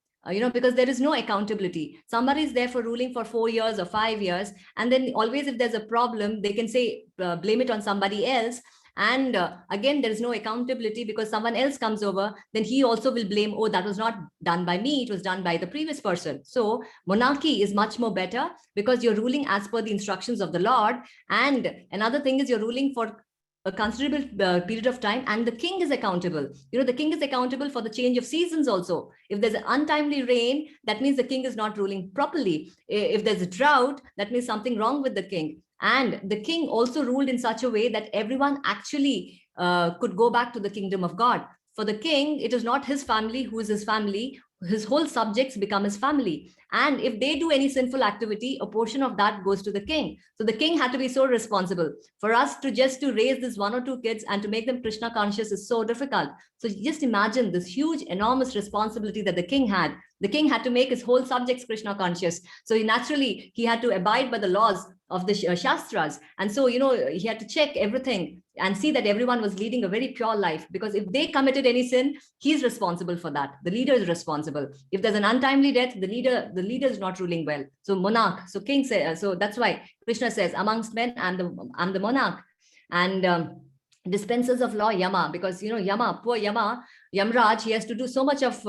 Because there is no accountability. Somebody is there for ruling for 4 years or 5 years. And then always if there's a problem, they can say, blame it on somebody else. And again, there is no accountability because someone else comes over, then he also will blame, oh, that was not done by me, it was done by the previous person. So monarchy is much more better because you're ruling as per the instructions of the Lord. And another thing is you're ruling for a considerable period of time, and the king is accountable. The king is accountable for the change of seasons also. If there's an untimely rain, that means the king is not ruling properly. If there's a drought, that means something wrong with the king. And the king also ruled in such a way that everyone actually could go back to the kingdom of God. For the king, it is not his family who is his family. His whole subjects become his family. And if they do any sinful activity, a portion of that goes to the king. So the king had to be so responsible. For us to raise this 1 or 2 kids and to make them Krishna conscious is so difficult. So just imagine this huge, enormous responsibility that the king had. The king had to make his whole subjects Krishna conscious. So he had to abide by the laws of the Shastras. And so, he had to check everything and see that everyone was leading a very pure life, because if they committed any sin, he's responsible for that. The leader is responsible. If there's an untimely death, the leader is not ruling well. So monarch, so king says, so that's why Krishna says, amongst men, I'm the monarch. And dispensers of law, Yama, because, Yama, poor Yama, Yamraj, he has to do so much of,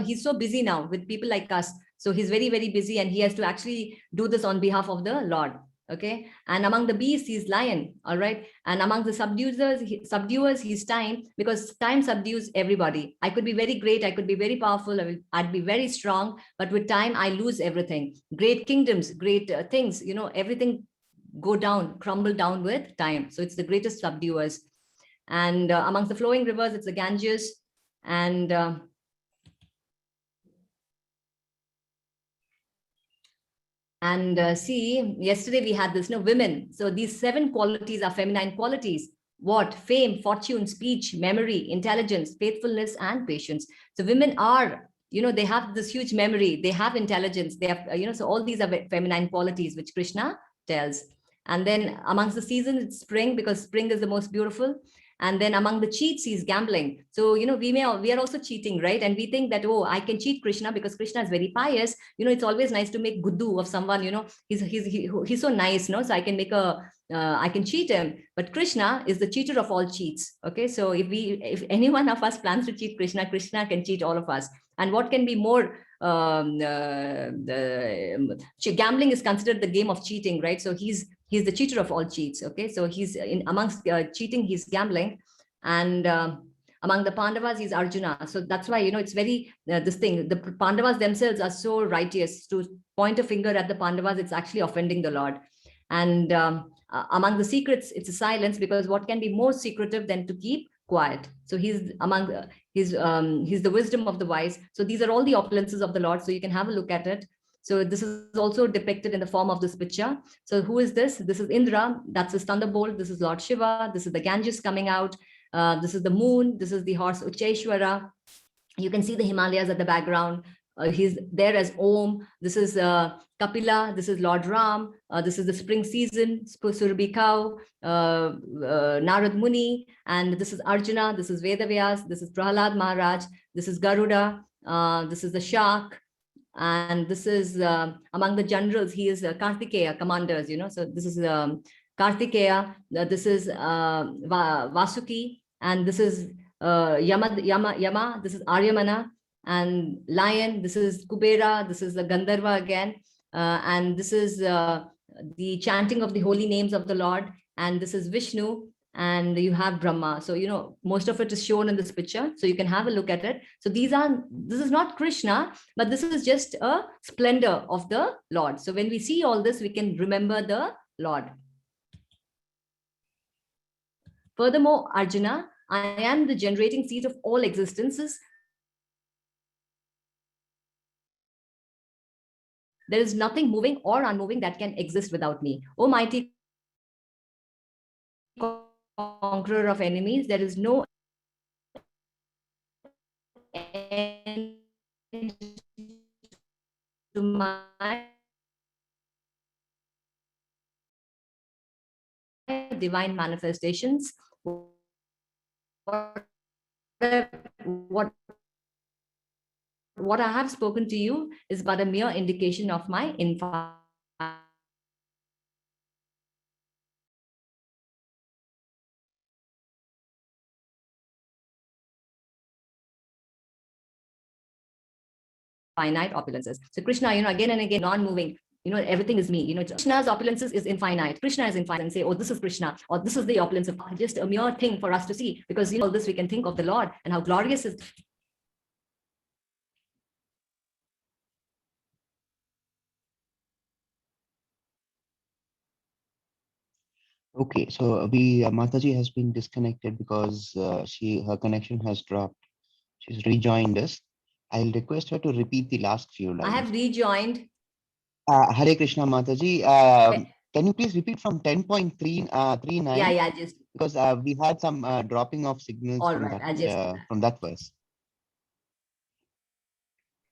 he's so busy now with people like us. So he's very, very busy, and he has to actually do this on behalf of the Lord. Okay, and among the beasts, he's lion. All right, and among the subduers, he's time, because time subdues everybody. I could be very great, I could be very powerful, I'd be very strong, but with time, I lose everything. Great kingdoms, great things, everything go down, crumble down with time. So it's the greatest subduers. And amongst the flowing rivers, it's the Ganges. And see, yesterday we had this, women. So these 7 qualities are feminine qualities. What? Fame, fortune, speech, memory, intelligence, faithfulness, and patience. So women are, they have this huge memory, they have intelligence, they have, so all these are feminine qualities which Krishna tells. And then amongst the seasons, it's spring, because spring is the most beautiful. And then among the cheats, he's gambling. So, we are also cheating, right? And we think that, oh, I can cheat Krishna because Krishna is very pious. It's always nice to make guddu of someone, he's so nice, no? So I can make I can cheat him. But Krishna is the cheater of all cheats. Okay. So if any one of us plans to cheat Krishna, Krishna can cheat all of us. And what can be more, gambling is considered the game of cheating, right? So he's the cheater of all cheats. Okay, so he's amongst cheating, he's gambling. And among the Pandavas, he's Arjuna. So that's why, it's very, this thing, the Pandavas themselves are so righteous. To point a finger at the Pandavas, it's actually offending the Lord. And among the secrets, it's a silence, because what can be more secretive than to keep quiet? So he's among he's the wisdom of the wise. So these are all the opulences of the Lord. So you can have a look at it. So this is also depicted in the form of this picture. So who is this? This is Indra. That's his thunderbolt. This is Lord Shiva. This is the Ganges coming out. This is the moon. This is the horse Ucheshwara. You can see the Himalayas at the background. He's there as Om. This is Kapila. This is Lord Ram. This is the spring season, Surabhi cow, Narad Muni. And this is Arjuna. This is Vedavyas. This is Prahalad Maharaj. This is Garuda. This is the shark. And this is among the generals, he is Kartikeya, commanders, So this is Kartikeya. This is Vasuki. And this is Yama. This is Aryamana. And lion, this is Kubera. This is the Gandharva again. And this is the chanting of the holy names of the Lord. And this is Vishnu. And you have Brahma. So, most of it is shown in this picture. So you can have a look at it. So this is not Krishna, but this is just a splendor of the Lord. So when we see all this, we can remember the Lord. Furthermore, Arjuna, I am the generating seed of all existences. There is nothing moving or unmoving that can exist without me. O mighty conqueror of enemies, there is no end to my divine manifestations. What I have spoken to you is but a mere indication of my infinite opulences. So Krishna, again and again, non-moving, everything is me. Krishna's opulences is infinite. Krishna is infinite, and say, oh, this is Krishna, or this is the opulence of God. Just a mere thing for us to see, because all this we can think of the Lord and how glorious is. Okay, so Mataji has been disconnected because her connection has dropped. She's rejoined us. I'll request her to repeat the last few lines. I have rejoined. Hare Krishna, Mataji. Can you please repeat from 10.39? Yeah, just because we had some dropping of signals from that verse.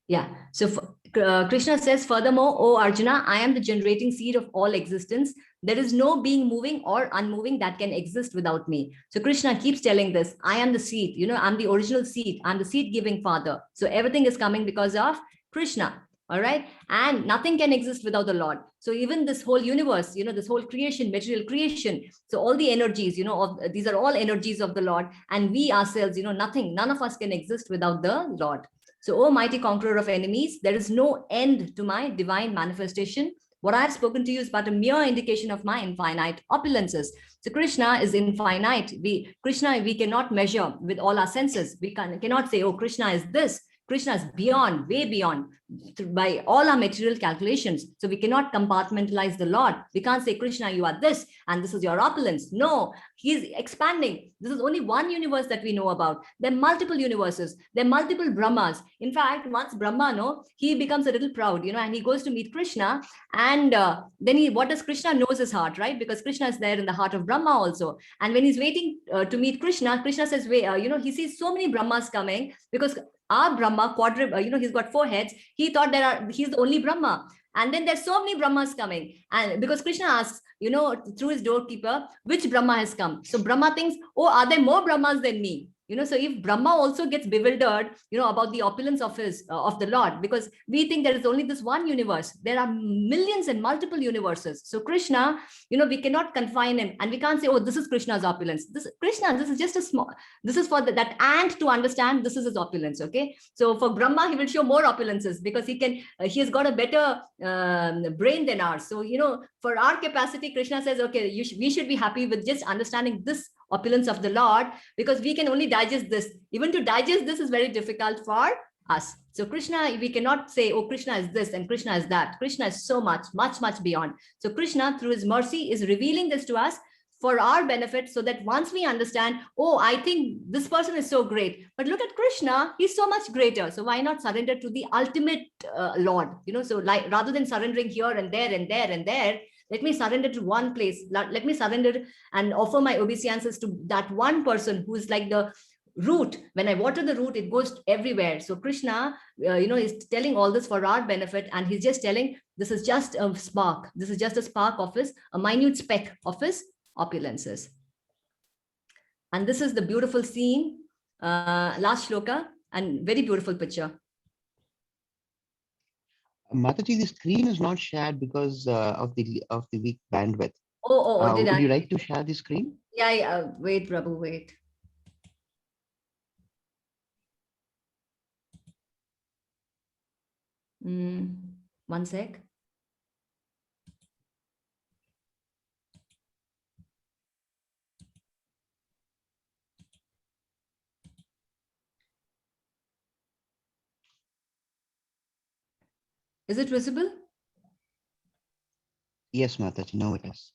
Yeah. So Krishna says, furthermore, O Arjuna, I am the generating seed of all existence. There is no being moving or unmoving that can exist without me. So Krishna keeps telling this, I am the seed, I'm the original seed. I'm the seed giving father. So everything is coming because of Krishna. All right. And nothing can exist without the Lord. So even this whole universe, this whole creation, material creation. So all the energies, these are all energies of the Lord. And we ourselves, none of us can exist without the Lord. So, O mighty conqueror of enemies, there is no end to my divine manifestation. What I have spoken to you is but a mere indication of my infinite opulences. So Krishna is infinite. Krishna, we cannot measure with all our senses. We cannot say, oh, Krishna is this. Krishna is beyond, way beyond, by all our material calculations. So we cannot compartmentalize the Lord. We can't say, Krishna, you are this, and this is your opulence. No, he's expanding. This is only one universe that we know about. There are multiple universes. There are multiple Brahmas. In fact, once Brahma, he becomes a little proud, and he goes to meet Krishna. And then what does Krishna knows his heart, right? Because Krishna is there in the heart of Brahma also. And when he's waiting to meet Krishna, Krishna says, he sees so many Brahmas coming, because our Brahma, he's got 4 heads. He thought he's the only Brahma. And then there's so many Brahmas coming. And because Krishna asks, through his doorkeeper, which Brahma has come? So Brahma thinks, oh, are there more Brahmas than me? So if Brahma also gets bewildered, about the opulence of of the Lord, because we think there is only this one universe, there are millions and multiple universes. So Krishna, we cannot confine him, and we can't say, oh, this is Krishna's opulence. This is just a small, this is for that ant to understand this is his opulence. Okay. So for Brahma, he will show more opulences because he has got a better brain than ours. So, for our capacity, Krishna says, okay, we should be happy with just understanding this opulence of the Lord, because we can only digest this. Even to digest this is very difficult for us. So Krishna, we cannot say, oh, Krishna is this and Krishna is that. Krishna is so much, much, much beyond. So Krishna, through his mercy, is revealing this to us for our benefit, so that once we understand, oh, I think this person is so great, but look at Krishna, he's so much greater. So why not surrender to the ultimate Lord? So like, rather than surrendering here and there and there and there, let me surrender to one place. Let me surrender and offer my obeisances to that one person who is like the root. When I water the root, it goes everywhere. So Krishna, is telling all this for our benefit, and he's just telling, this is just a spark. This is just a spark of a minute speck of his opulences. And this is the beautiful scene, last shloka, and very beautiful picture. Mataji, the screen is not shared because of the weak bandwidth. Did would you like to share the screen? Yeah, wait, Prabhu, wait. One sec. Is it visible? Yes, Mataji, now it is.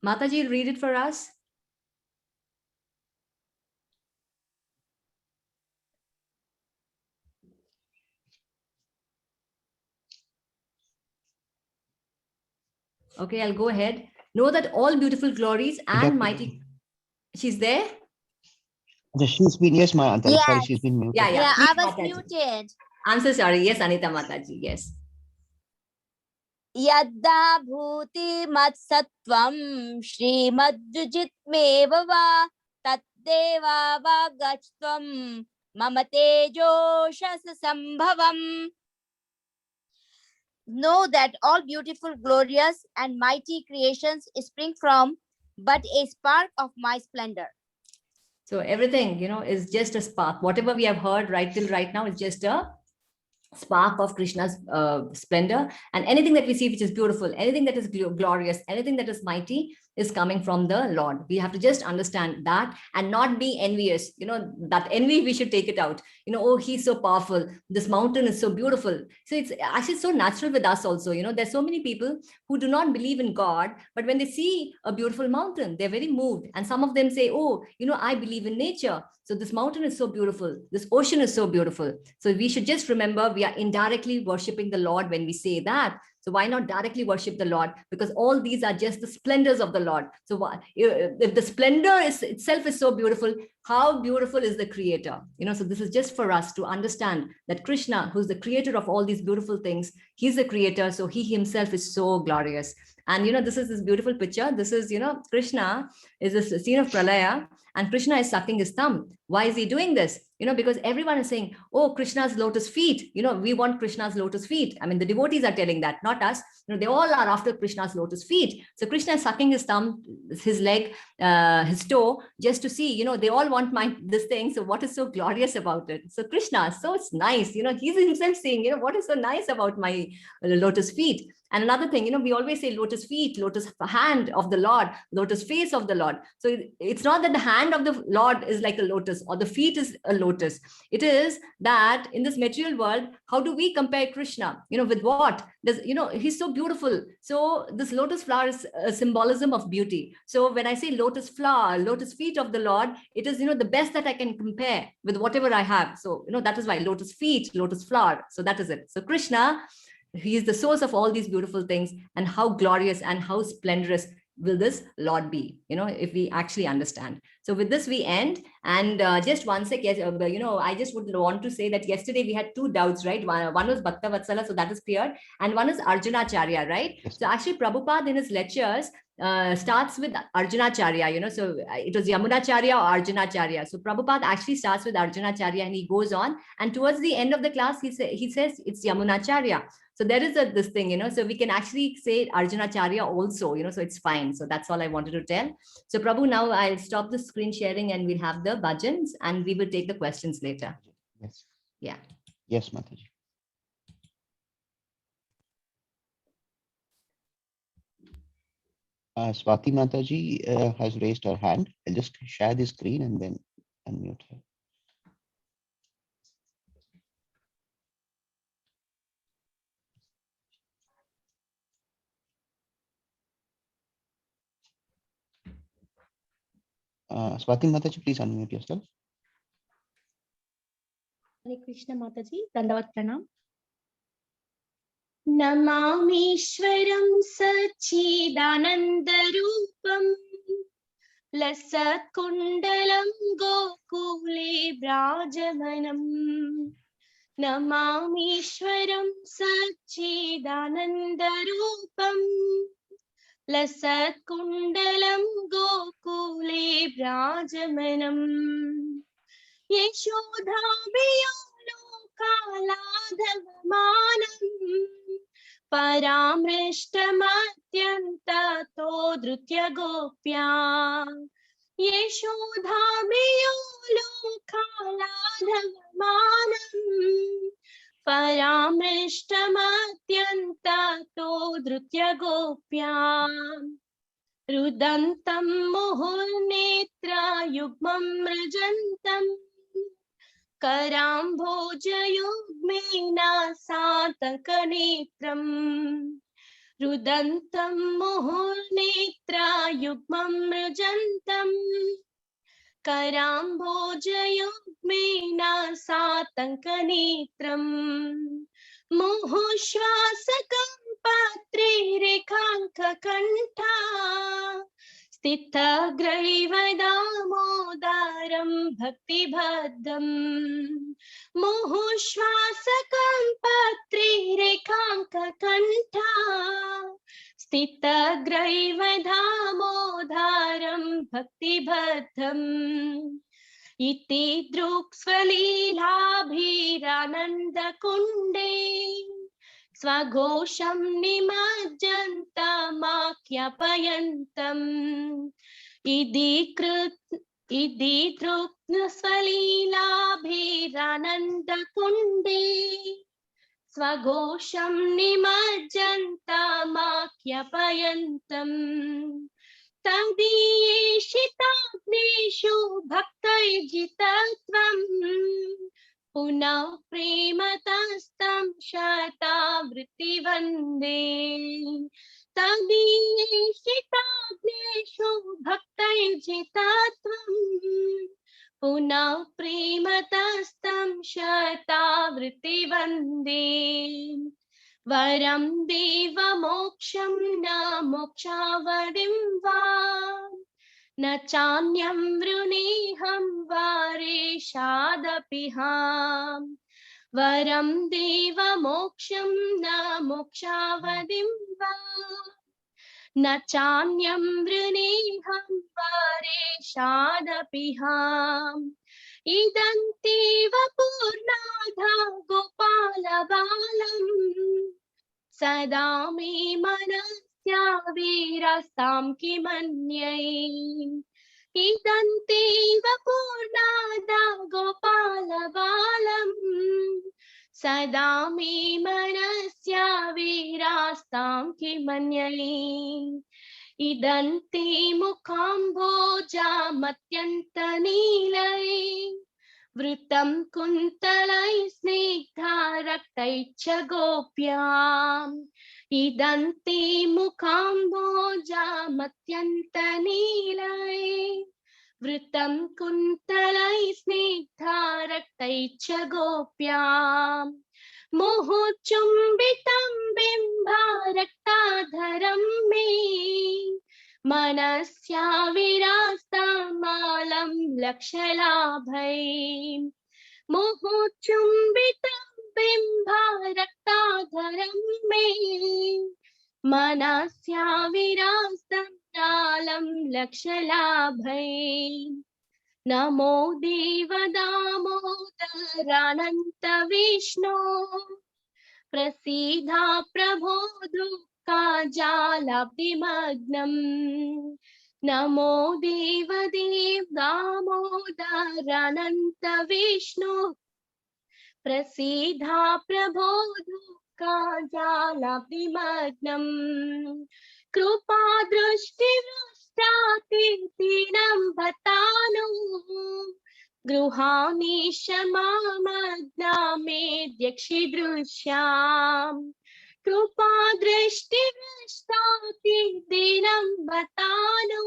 Mataji, read it for us. Okay, I'll go ahead. Know that all beautiful glories and mighty. She's there? She's been, yes, Mataji. Yes. Sorry, she's been muted. Yeah, I was Mataji. muted. I'm so sorry. Yes, Anita Mataji. Yes. Yadda bhuti matsatvam srimadvijitmeva va tatteva vagachtvam mamate sambhavam. Know that all beautiful, glorious, and mighty creations spring from but a spark of my splendor. So everything, is just a spark. Whatever we have heard right till right now is just a spark of Krishna's splendor. And anything that we see which is beautiful, anything that is glorious, anything that is mighty is coming from the Lord. We have to just understand that and not be envious. That envy, we should take it out. Oh, he's so powerful. This mountain is so beautiful. So it's actually so natural with us also. There's so many people who do not believe in God, but when they see a beautiful mountain, they're very moved. And some of them say, oh, I believe in nature. So this mountain is so beautiful. This ocean is so beautiful. So we should just remember we are indirectly worshiping the Lord when we say that. So why not directly worship the Lord? Because all these are just the splendors of the Lord. So if the splendor itself is so beautiful, how beautiful is the creator? So this is just for us to understand that Krishna, who's the creator of all these beautiful things, he's the creator. So he himself is so glorious. And, this is this beautiful picture. This is, Krishna is a scene of Pralaya, and Krishna is sucking his thumb. Why is he doing this? Because everyone is saying, oh, Krishna's lotus feet. We want Krishna's lotus feet. I mean, the devotees are telling that, not us. They all are after Krishna's lotus feet. So Krishna is sucking his thumb, his leg, his toe, just to see, they all want this thing. So what is so glorious about it? So Krishna, so it's nice. He's himself saying, what is so nice about my lotus feet? And another thing, we always say lotus feet, lotus hand of the Lord, lotus face of the Lord. So it's not that the hand of the Lord is like a lotus or the feet is a lotus. It is that in this material world, how do we compare Krishna? With what? He's so beautiful. So this lotus flower is a symbolism of beauty. So when I say lotus flower, lotus feet of the Lord, it is, the best that I can compare with whatever I have. So, that is why lotus feet, lotus flower. So that is it. So Krishna, He is the source of all these beautiful things, and how glorious and how splendorous will this Lord be, if we actually understand. So with this we end, and just one sec, yes, I just would want to say that yesterday we had two doubts, right? One was Bhakta Vatsala, so that is cleared, and one is Arjunacharya, right? Yes. So actually Prabhupada in his lectures starts with Arjunacharya, so it was Yamunacharya or Arjunacharya. So Prabhupada actually starts with Arjunacharya and he goes on, and towards the end of the class he says it's Yamunacharya. So there is this thing, so we can actually say Arjunacharya also, so it's fine. So that's all I wanted to tell. So Prabhu, now I'll stop the screen sharing and we'll have the bhajans and we will take the questions later. Yes. Yeah. Yes, Mataji. Swati Mataji has raised her hand. I'll just share the screen and then unmute her. Swati Mataji, please unmute yourself. Hare Krishna Mataji, Dandavat Pranam. Namamishwaram Sachidanandarupam Lasat Kundalam Gokule Brajamanam. Namamishwaram Sachidanandarupam Lasat Kundalam Gokule Brajamanam. Yashodhabiyokaladhavamanam paramrishtamatyantato drutya gopya. Yashodhabiyokaladhavamanam paramrishtamatyantato drutya gopya. Rudantam muhurnetra yugmam rajantam Karambhojayugmena satankanetram. Rudantam muhurnetra yugmam rajantam Karambhojayugmena satankanetram. Muhushvasakam patre rekhanka kantha Stithagraiva damodaram bhaktibhaddam. Muhushvasakam patre rekhanka kantha Stithagraiva damodaram bhaktibhaddam. Iti druksvalilabhirananda kunde Swagosham nimajjantamakhyapayantam. Idi druknasvalilabhirananda kunde Swagosham nimajjantamakhyapayantam. Tadiyeshitagneshu bhaktaijitatvam Punah prematastam shatavritti vande. Tadiyeshitagneshu bhaktaijitatvam Punah prematastam shatavritti vande. Varam deva moksham na mokshavadim va Na chanyam vruneham vare shadapiham. Varam deva moksham na mokshavadim va Na chanyam vruneham vare shadapiham. Idantiva purnadha gopala balam Sada me manasya virastam kimanyai. Idanteva purnada gopala balam Sada me manasya virastam kimanyai. Idante mukhamboja matyanta nilai Vrutam kuntalai snigdha raktaicha gopyam. Idante mukhamboja matyanta nilai Vrutam kuntalai snigdha raktaicha gopyam. मुहुचुम्बितं बिम्बारक्ताधरं मे मनस्या विरास्तमालं लक्षलाभै मुहुचुम्बितं बिम्बारक्ताधरं मे मनस्या विरास्तमालं लक्षलाभै नमो देवदामोदरानन्त विष्णो प्रसीदा प्रभो दुःखजालाब्धिमग्नम् नमो देवदेव दामोदरानन्त विष्णु प्रसीदा प्रभो दुःखजालाब्धिमग्नम् कृपा दृष्टिवृष्टातिथीनं भतानु गृहाणि क्षमामग्ना मेध्यक्षिदृश्याम् कृपा दृष्टिवृष्टातिथीनं भतानु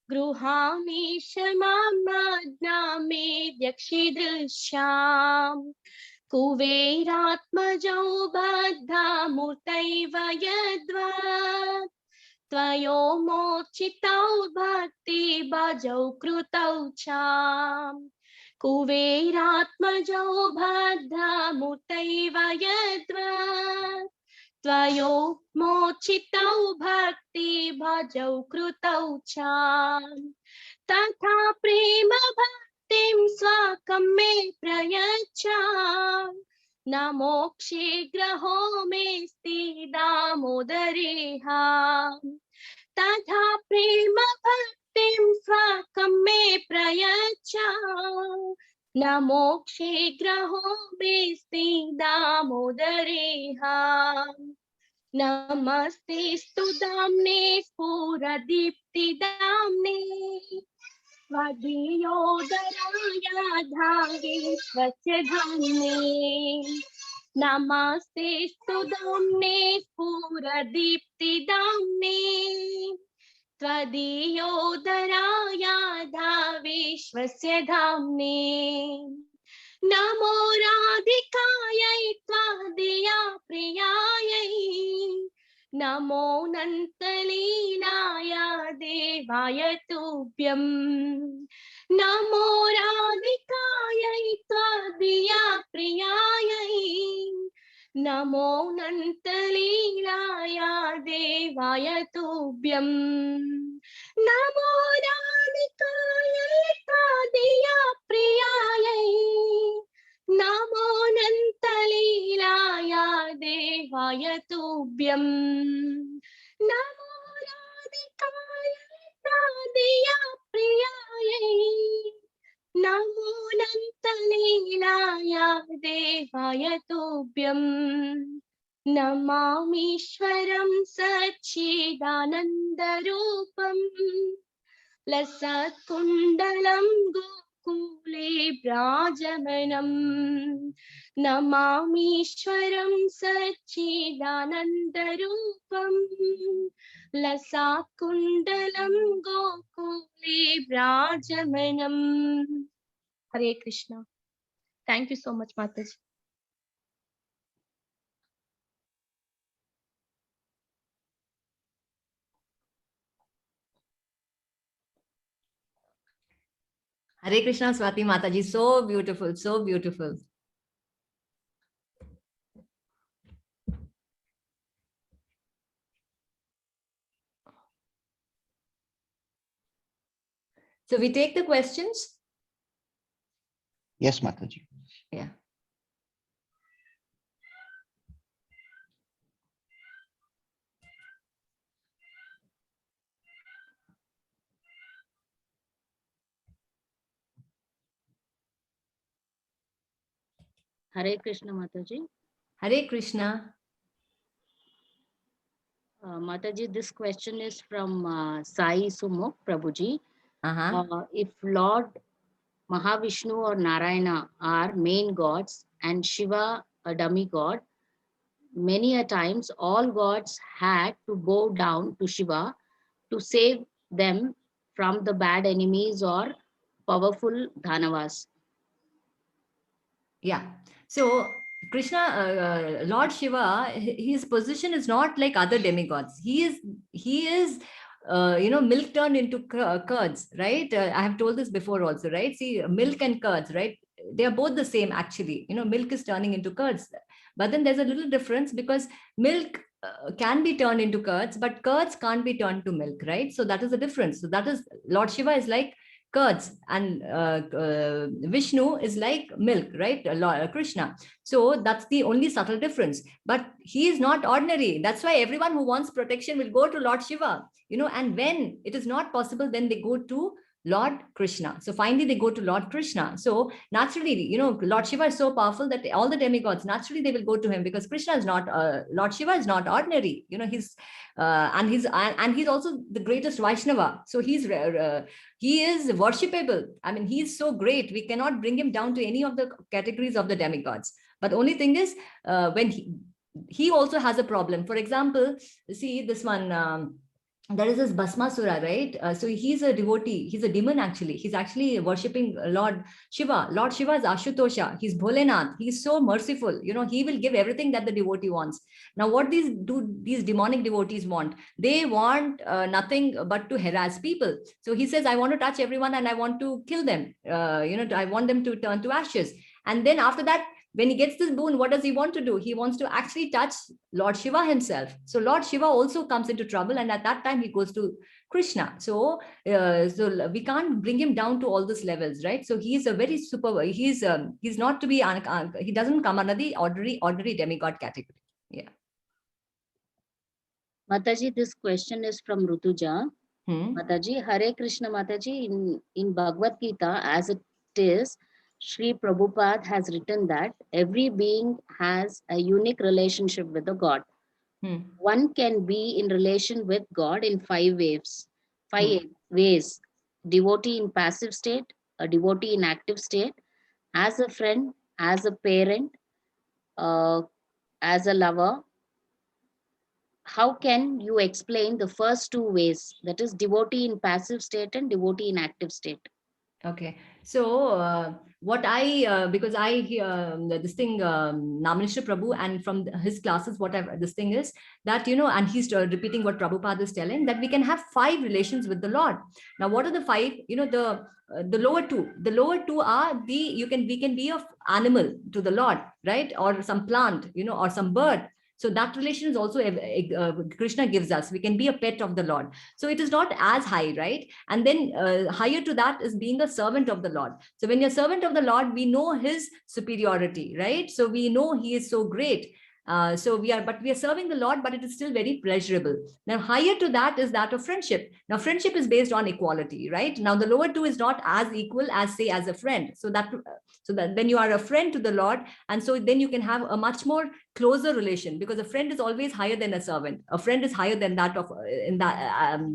गृहाणि क्षमामग्ना मेध्यक्षिदृश्याम् कुबेरात्मजौ बद्धमूर्तैव यद्वत् त्वयो मोचितौ भक्तिभजौ कृतौ च कुबेरात्मजौ बद्धमूर्तैव यद्वत् त्वयो मोचितौ भक्तिभजौ कृतौ च तथा प्रेम भक्तिं स्वकं मे प्रयच्छ न मोक्षे ग्रहो मेऽस्ति दामोदरेह तथा प्रेम भक्तिं स्वकं मे प्रयच्छ न मोक्षे ग्रहो मेऽस्ति दामोदरेह नमस्ते स्तुदाम्ने स्फुरदीप्तिदाम्ने स्वदीयोदराय धाविश्वस्य धाम्ने नमस्ते स्तुदाम्ने स्फुरदीप्तिदाम्ने त्वदीयोदराय धाविश्वस्य धाम्ने नमो राधिकायै त्वदीया प्रियायै नमो नन्तलीलाय देवाय तुभ्यं नमो राधिकायै त्वदीया प्रियायै नमो नन्तलीलाय देवाय तुभ्यं नमो राधिकायै त्वदीया प्रियायै नमो नन्तलीलाय देवाय तुभ्यं नमो राधिकायै त्वदीया प्रियायै नमो नन्तलीलाय देवाय तुभ्यं नमामीश्वरं सच्चिदानन्दरूपं लसत्कुण्डलं गोकुले व्राजमानं नमामीश्वरं सच्चिदानन्दरूपं लसत्कुण्डलं गोकुले व्राजमानं Hare Krishna thank you so much माताजी Hare Krishna, Swati Mataji. So beautiful, so beautiful. So we take the questions. Yes, Mataji. Yeah. Hare Krishna Mataji. Hare Krishna. Mataji, this question is from Sai Sumukh Prabhuji. Uh-huh. If Lord Mahavishnu or Narayana are main gods and Shiva a demigod, many a times all gods had to bow down to Shiva to save them from the bad enemies or powerful Dhanavas. Yeah. So Krishna, Lord Shiva, his position is not like other demigods. He is milk turned into curds, right? I have told this before also, right? See, milk and curds, right? They are both the same actually. Milk is turning into curds, but then there's a little difference because milk can be turned into curds, but curds can't be turned to milk, right? So that is the difference. So that is, Lord Shiva is like curds, and Vishnu is like milk, right? Krishna. So that's the only subtle difference. But he is not ordinary. That's why everyone who wants protection will go to Lord Shiva, and when it is not possible, then they go to Lord Krishna. So finally they go to Lord Krishna. So naturally, Lord Shiva is so powerful that all the demigods, naturally they will go to him, because Krishna is not, Lord Shiva is not ordinary. He's and he's also the greatest Vaishnava. So he is worshipable. I mean, he is so great. We cannot bring him down to any of the categories of the demigods. But the only thing is, when he also has a problem. For example, see this one. There is this Bhasmasura, right? So he's a devotee. He's a demon actually. He's actually worshipping Lord Shiva. Lord Shiva is Ashutosha. He's Bholenath. He's so merciful. He will give everything that the devotee wants. Now, what these demonic devotees want? They want nothing but to harass people. So he says, I want to touch everyone and I want to kill them. I want them to turn to ashes. And then after that, when he gets this boon, what does he want to do? He wants to actually touch Lord Shiva himself. So Lord Shiva also comes into trouble, and at that time he goes to Krishna. So we can't bring him down to all these levels, right? So he's a very super. He's not to be. He doesn't come under the ordinary demigod category. Yeah. Mataji, this question is from Rutuja. Mataji, Hare Krishna Mataji, in Bhagavad Gita, as it is, Sri Prabhupada has written that every being has a unique relationship with the God. One can be in relation with God in five ways. Devotee in passive state, a devotee in active state, as a friend, as a parent, as a lover. How can you explain the first two ways? That is devotee in passive state and devotee in active state. Okay, so what because I hear this thing, Namanishra Prabhu, and from his classes, whatever this thing is that, and he's repeating what Prabhupada is telling, that we can have 5 relations with the Lord. Now, what are the 5? The lower two are we can be of animal to the Lord, right? Or some plant, or some bird. So that relation is also Krishna gives us. We can be a pet of the Lord. So it is not as high, right? And then higher to that is being a servant of the Lord. So when you're a servant of the Lord, we know his superiority, right? So we know he is so great. So we are serving the Lord, but it is still very pleasurable. Now, higher to that is that of friendship. Now, friendship is based on equality, right? Now, the lower two is not as equal as, say, as a friend. So that when you are a friend to the Lord, and so then you can have a much more closer relation, because a friend is always higher than a servant. A friend is higher than that of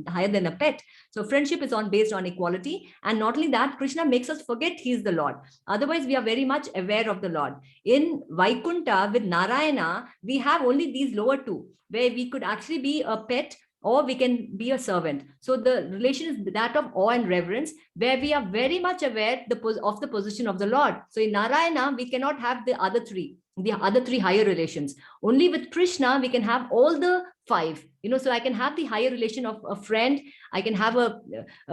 higher than a pet. So friendship is based on equality, and not only that, Krishna makes us forget he is the Lord. Otherwise, we are very much aware of the Lord. In Vaikunta with Narayana, we have only these lower two, where we could actually be a pet or we can be a servant. So the relation is that of awe and reverence, where we are very much aware of the position of the Lord. So in Narayana, we cannot have the other three higher relations. Only with Krishna, we can have all the 5. So I can have the higher relation of a friend. I can have a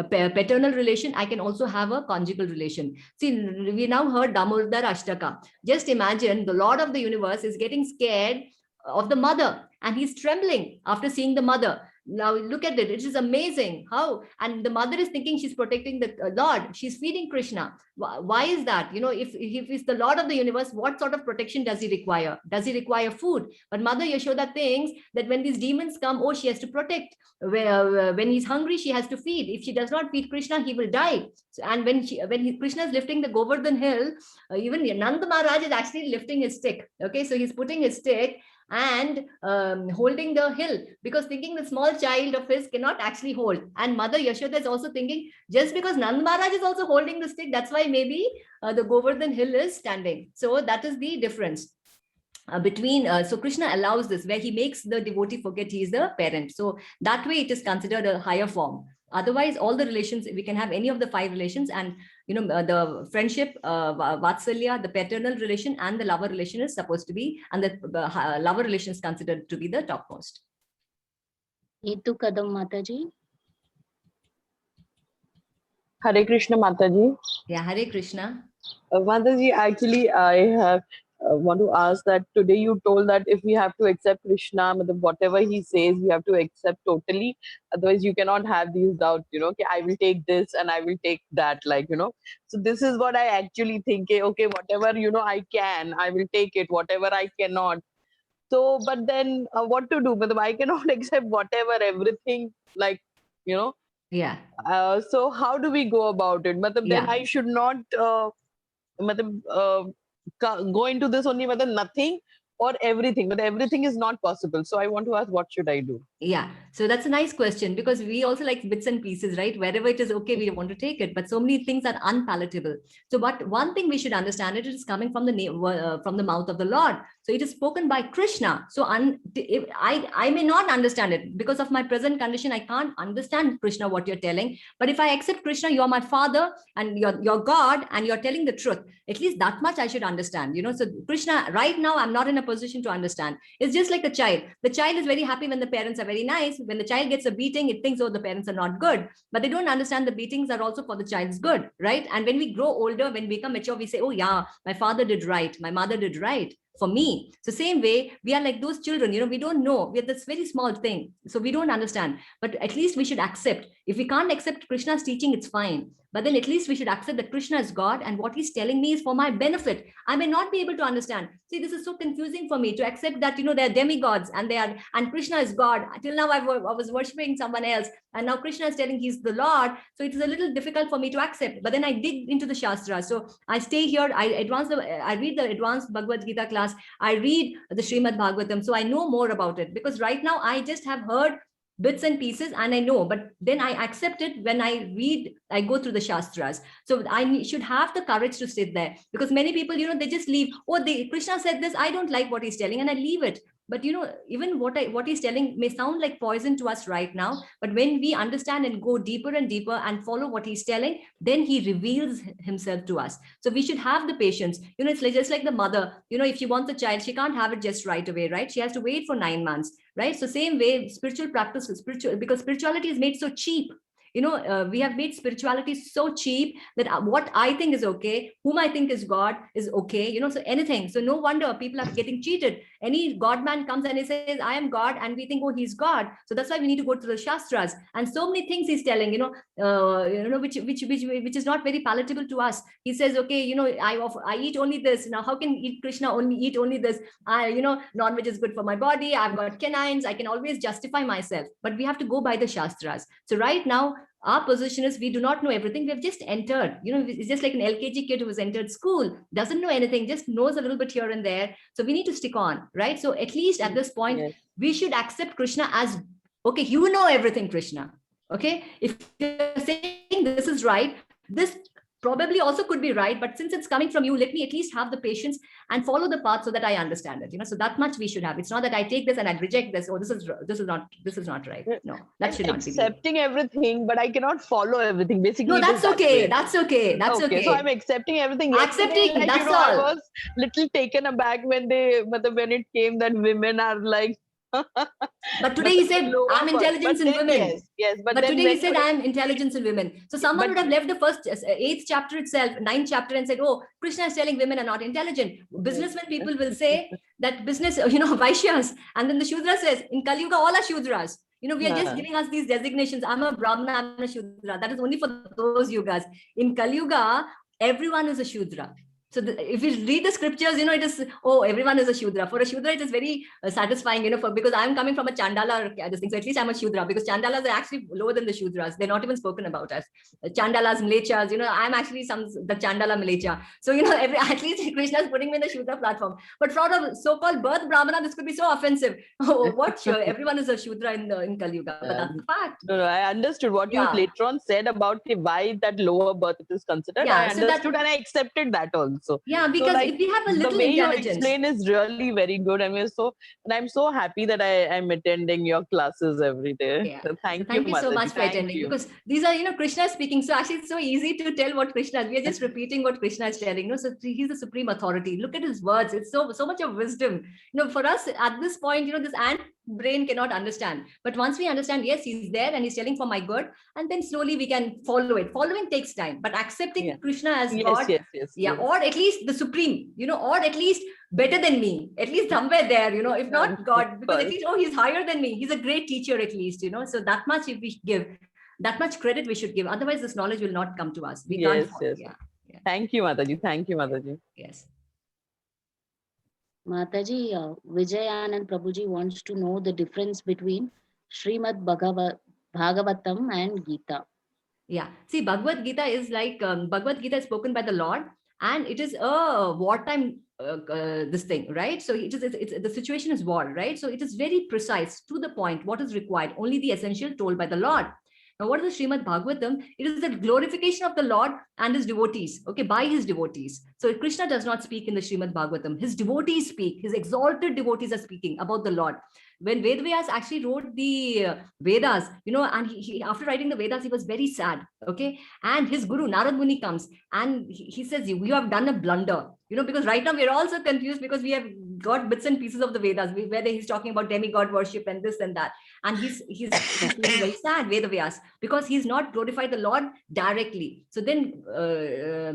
paternal relation. I can also have a conjugal relation. See, we now heard Damodar Ashtaka. Just imagine the Lord of the universe is getting scared of the mother, and he's trembling after seeing the mother. Now look at it. It is amazing how, and the mother is thinking she's protecting the Lord. She's feeding Krishna. Why is that? If he's the Lord of the universe, what sort of protection does he require? Does he require food? But Mother Yashoda thinks that when these demons come, she has to protect. When he's hungry, she has to feed. If she does not feed Krishna, he will die. So, and when Krishna is lifting the Govardhan hill, even Nanda Maharaj is actually lifting his stick. Okay, so he's putting his stick and holding the hill, because thinking the small child of his cannot actually hold. And Mother Yashoda is also thinking, just because Nanda Maharaj is also holding the stick, that's why maybe the Govardhan hill is standing. So that is the difference between. So Krishna allows this, where he makes the devotee forget he is the parent. So that way it is considered a higher form. Otherwise, all the relations, we can have any of the 5 relations, and the friendship, vatsalya, the paternal relation and the lover relation is supposed to be, and the lover relation is considered to be the topmost. Neetu Kadam Mataji. Hare Krishna Mataji. Yeah, Hare Krishna. Mataji, actually, I have want to ask that today you told that if we have to accept Krishna, whatever he says, we have to accept totally. Otherwise, you cannot have these doubts, okay, I will take this and I will take that, So this is what I actually think, okay, whatever, I can, I will take it, whatever I cannot. So, but then what to do? I cannot accept whatever, everything, Yeah. So how do we go about it? Then Yeah. I should not go into this only nothing or everything, but everything is not possible. So I want to ask, what should I do? Yeah, so that's a nice question, because we also like bits and pieces, right? Wherever it is okay, we want to take it, but so many things are unpalatable. So, but one thing we should understand, it is coming from the name, from the mouth of the Lord. So it is spoken by Krishna. So if I may not understand it because of my present condition. I can't understand, Krishna, what you're telling. But if I accept Krishna, you're my father and you're God and you're telling the truth. At least that much I should understand. So Krishna, right now, I'm not in a position to understand. It's just like a child. The child is very happy when the parents are very nice. When the child gets a beating, it thinks, oh, the parents are not good. But they don't understand the beatings are also for the child's good, right? And when we grow older, when we become mature, we say, oh yeah, my father did right, my mother did right for me. So same way, we are like those children, we don't know. We are this very small thing. So we don't understand. But at least we should accept. If we can't accept Krishna's teaching, it's fine. But then at least we should accept that Krishna is God and what he's telling me is for my benefit. I may not be able to understand. See, this is so confusing for me to accept that, they're demigods and Krishna is God. Till now, I was worshiping someone else. And now Krishna is telling he's the Lord. So it is a little difficult for me to accept. But then I dig into the Shastra. So I stay here. I read the advanced Bhagavad Gita class. I read the Srimad Bhagavatam. So I know more about it, because right now I just have heard bits and pieces and I know, but then I accept it when I go through the Shastras. So I should have the courage to sit there, because many people, they just leave. Oh, Krishna said this, I don't like what he's telling, and I leave it. But even what he's telling may sound like poison to us right now, but when we understand and go deeper and deeper and follow what he's telling, then he reveals himself to us. So we should have the patience. It's like, just like the mother, if she wants a child, she can't have it just right away, right? She has to wait for 9 months, right? So same way, spiritual practice is because spirituality is made so cheap. We have made spirituality so cheap that what I think is okay, whom I think is God is okay, so anything. So no wonder people are getting cheated. Any God man comes and he says, I am God, and we think, oh, he's God. So that's why we need to go to the Shastras. And so many things he's telling, which is not very palatable to us. He says, okay, I eat only this. Now, how can Krishna eat only this? Non-veg is good for my body. I've got canines. I can always justify myself. But we have to go by the Shastras. So right now, our position is we do not know everything. We have just entered. It's just like an LKG kid who has entered school, doesn't know anything, just knows a little bit here and there. So we need to stick on, right? So at least at this point, yes, we should accept Krishna as, okay, you know everything, Krishna. Okay, if you're saying this is right, this probably also could be right, but since it's coming from you, let me at least have the patience and follow the path so that I understand it. So that much we should have. It's not that I take this and I reject this. Oh, this is not right. No, that should not be. Accepting everything, but I cannot follow everything. Basically, no, that's okay. That's okay. That's okay. So I'm accepting everything. Accepting. Like, that's all. I was little taken aback when it came that women are like. But today he said, I'm intelligence in women. Yes. But today he said, I'm intelligence in women. So someone would have left the first 8th chapter itself, 9th chapter, and said, oh, Krishna is telling women are not intelligent. Businessmen people will say that business, Vaishyas. And then the Shudra says, in Kali Yuga, all are Shudras. We are just giving us these designations. I'm a Brahmana, I'm a Shudra. That is only for those yugas. In Kali Yuga, everyone is a Shudra. So if you read the scriptures, it is, oh, everyone is a Shudra. For a Shudra, it is very satisfying, because I'm coming from a Chandala, this thing. So at least I'm a Shudra, because Chandalas are actually lower than the Shudras. They're not even spoken about as Chandalas, Mlechas, I'm actually the Chandala Mlecha. So, at least Krishna is putting me in the Shudra platform. But for a so-called birth Brahmana, this could be so offensive. Oh, what? Sure, everyone is a Shudra in Kali Yuga. But that's the fact. No, I understood what you later on said about why that lower birth is considered. I understood and I accepted that also. also. Yeah, because like, if we have a the little way you intelligence. explain is really very good. I mean, and I'm so happy that I'm attending your classes every day. Yeah. So So thank you, thank you so Mataji. much for Thank attending, you. because these are, Krishna speaking. So actually it's so easy to tell what Krishna, we are just repeating what Krishna is telling. So he's the supreme authority. Look at his words. It's so much of wisdom. For us at this point, this ant brain cannot understand. But once we understand, yes, he's there and he's telling for my good, and then slowly we can follow it. Following takes time, but accepting Yeah. Krishna as Yes, God, yes. or at least the supreme, or at least better than me, at least somewhere there, if not God, because at least, he's higher than me, he's a great teacher at least, so that much if we give, that much credit we should give, otherwise this knowledge will not come to us. We can't follow. Yes. Yeah. Thank you, Mataji. Thank you, Mataji. Yes. Mataji, Vijay Anand Prabhuji wants to know the difference between Srimad Bhagavatam and Gita. Yeah. See, Bhagavad Gita is like, Bhagavad Gita is spoken by the Lord, and it is a wartime this thing, right? So it's the situation is war, right? So it is very precise, to the point, what is required, only the essential told by the Lord. Now, what is the Srimad Bhagavatam? It is the glorification of the Lord and his devotees, okay, by his devotees. So Krishna does not speak in the Srimad Bhagavatam. His devotees speak, his exalted devotees are speaking about the Lord. When Vedvyas actually wrote the Vedas, and he after writing the Vedas, he was very sad, okay? And his guru, Narad Muni, comes and he says, you have done a blunder, because right now we're also confused, because we have got bits and pieces of the Vedas, where he's talking about demigod worship and this and that. And he's feeling very sad, Vedavyas, because he's not glorified the Lord directly. So then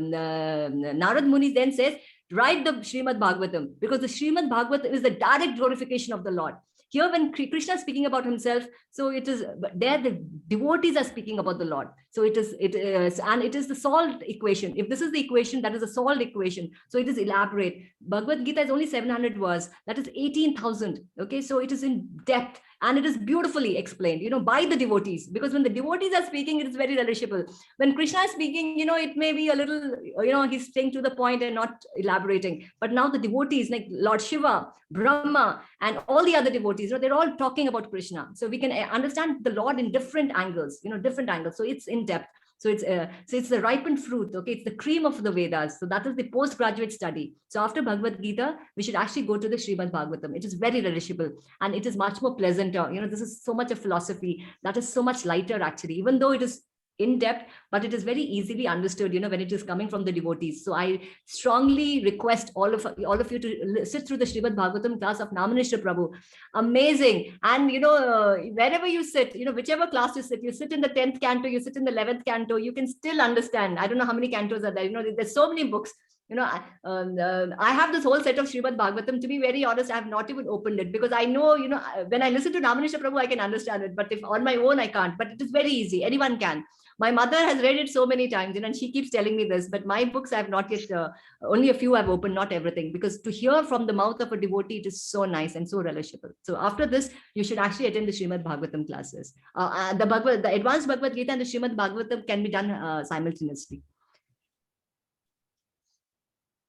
Narad Muni then says, write the Srimad Bhagavatam, because the Srimad Bhagavatam is the direct glorification of the Lord. Here, when Krishna is speaking about himself, so it is there the devotees are speaking about the Lord. So it is the solved equation. If this is the equation, that is a solved equation. So it is elaborate. Bhagavad Gita is only 700 words. That is 18,000. Okay, so it is in depth. And it is beautifully explained, by the devotees, because when the devotees are speaking, it is very relishable. When Krishna is speaking, it may be a little, he's staying to the point and not elaborating. But now the devotees like Lord Shiva, Brahma, and all the other devotees, they're all talking about Krishna. So we can understand the Lord in different angles, different angles. So it's in depth. So it's the ripened fruit, okay? It's the cream of the Vedas. So that is the postgraduate study. So after Bhagavad Gita, we should actually go to the Srimad Bhagavatam. It is very relishable and it is much more pleasanter. This is so much of philosophy that is so much lighter actually, even though it is in depth, but it is very easily understood, when it is coming from the devotees. So I strongly request all of you to sit through the Srimad Bhagavatam class of Namanishra Prabhu. Amazing. And, wherever you sit, whichever class you sit in the 10th canto, you sit in the 11th canto, you can still understand. I don't know how many cantos are there. There's so many books. I have this whole set of Srimad Bhagavatam. To be very honest, I have not even opened it, because I know, when I listen to Namanishra Prabhu, I can understand it. But if on my own, I can't. But it is very easy. Anyone can. My mother has read it so many times, and she keeps telling me this. But my books, I have not yet, only a few I've opened, not everything. Because to hear from the mouth of a devotee, it is so nice and so relishable. So after this, you should actually attend the Srimad Bhagavatam classes. The advanced Bhagavad Gita and the Srimad Bhagavatam can be done simultaneously.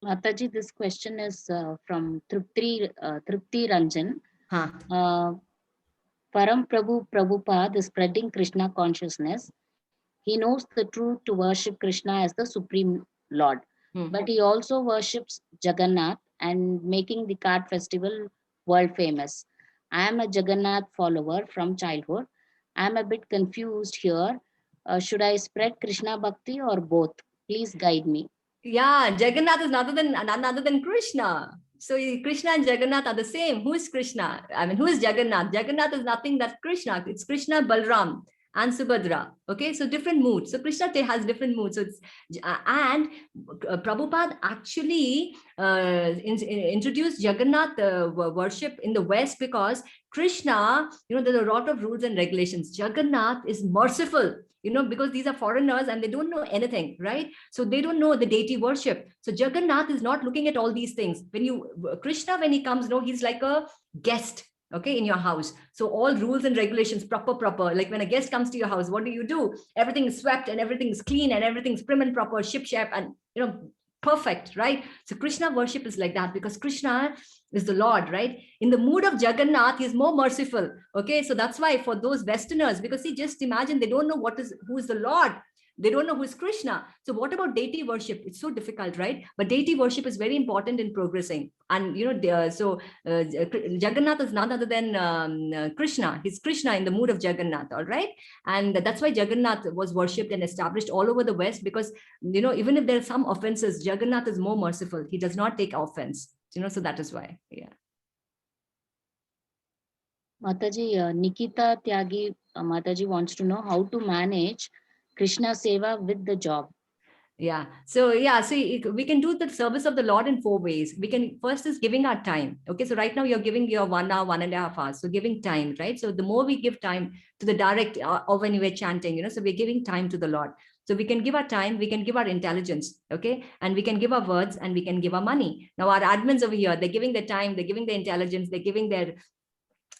Mataji, this question is from Tripti Ranjan. Param Prabhu Prabhupada is spreading Krishna consciousness. He knows the truth to worship Krishna as the Supreme Lord. But he also worships Jagannath and making the cart festival world famous. I am a Jagannath follower from childhood. I am a bit confused here. Should I spread Krishna Bhakti or both? Please guide me. Yeah, Jagannath is none other than Krishna. So Krishna and Jagannath are the same. Who is Krishna? I mean, who is Jagannath? Jagannath is nothing but Krishna. It's Krishna, Balram, and Subhadra. Okay, so different moods. So Krishna has different moods. So it's and Prabhupada actually introduced Jagannath worship in the West, because Krishna, there's a lot of rules and regulations. Jagannath is merciful, because these are foreigners and they don't know anything, right? So they don't know the deity worship. So Jagannath is not looking at all these things. Krishna, when he comes, he's like a guest, okay, in your house. So all rules and regulations, proper. Like when a guest comes to your house, what do? Everything is swept and everything is clean and everything's prim and proper, ship and, perfect, right? So Krishna worship is like that, because Krishna is the Lord, right? In the mood of Jagannath, he is more merciful. Okay, so that's why for those Westerners, because see, just imagine, they don't know who is the Lord. They don't know who is Krishna. So what about deity worship? It's so difficult, right? But deity worship is very important in progressing. And Jagannath is none other than Krishna. He's Krishna in the mood of Jagannath, all right? And that's why Jagannath was worshipped and established all over the West, because even if there are some offenses, Jagannath is more merciful. He does not take offense. So that is why. Yeah. Mataji, Nikita Tyagi Mataji wants to know how to manage Krishna Seva with the job. Yeah. So we can do the service of the Lord in 4 ways. We can, first is giving our time. Okay. So right now you're giving your 1 hour, 1.5 hours. So giving time, right? So the more we give time to the direct, or when we're chanting, so we're giving time to the Lord. So we can give our time, we can give our intelligence, okay? And we can give our words, and we can give our money. Now our admins over here, they're giving their time, they're giving their intelligence, they're giving their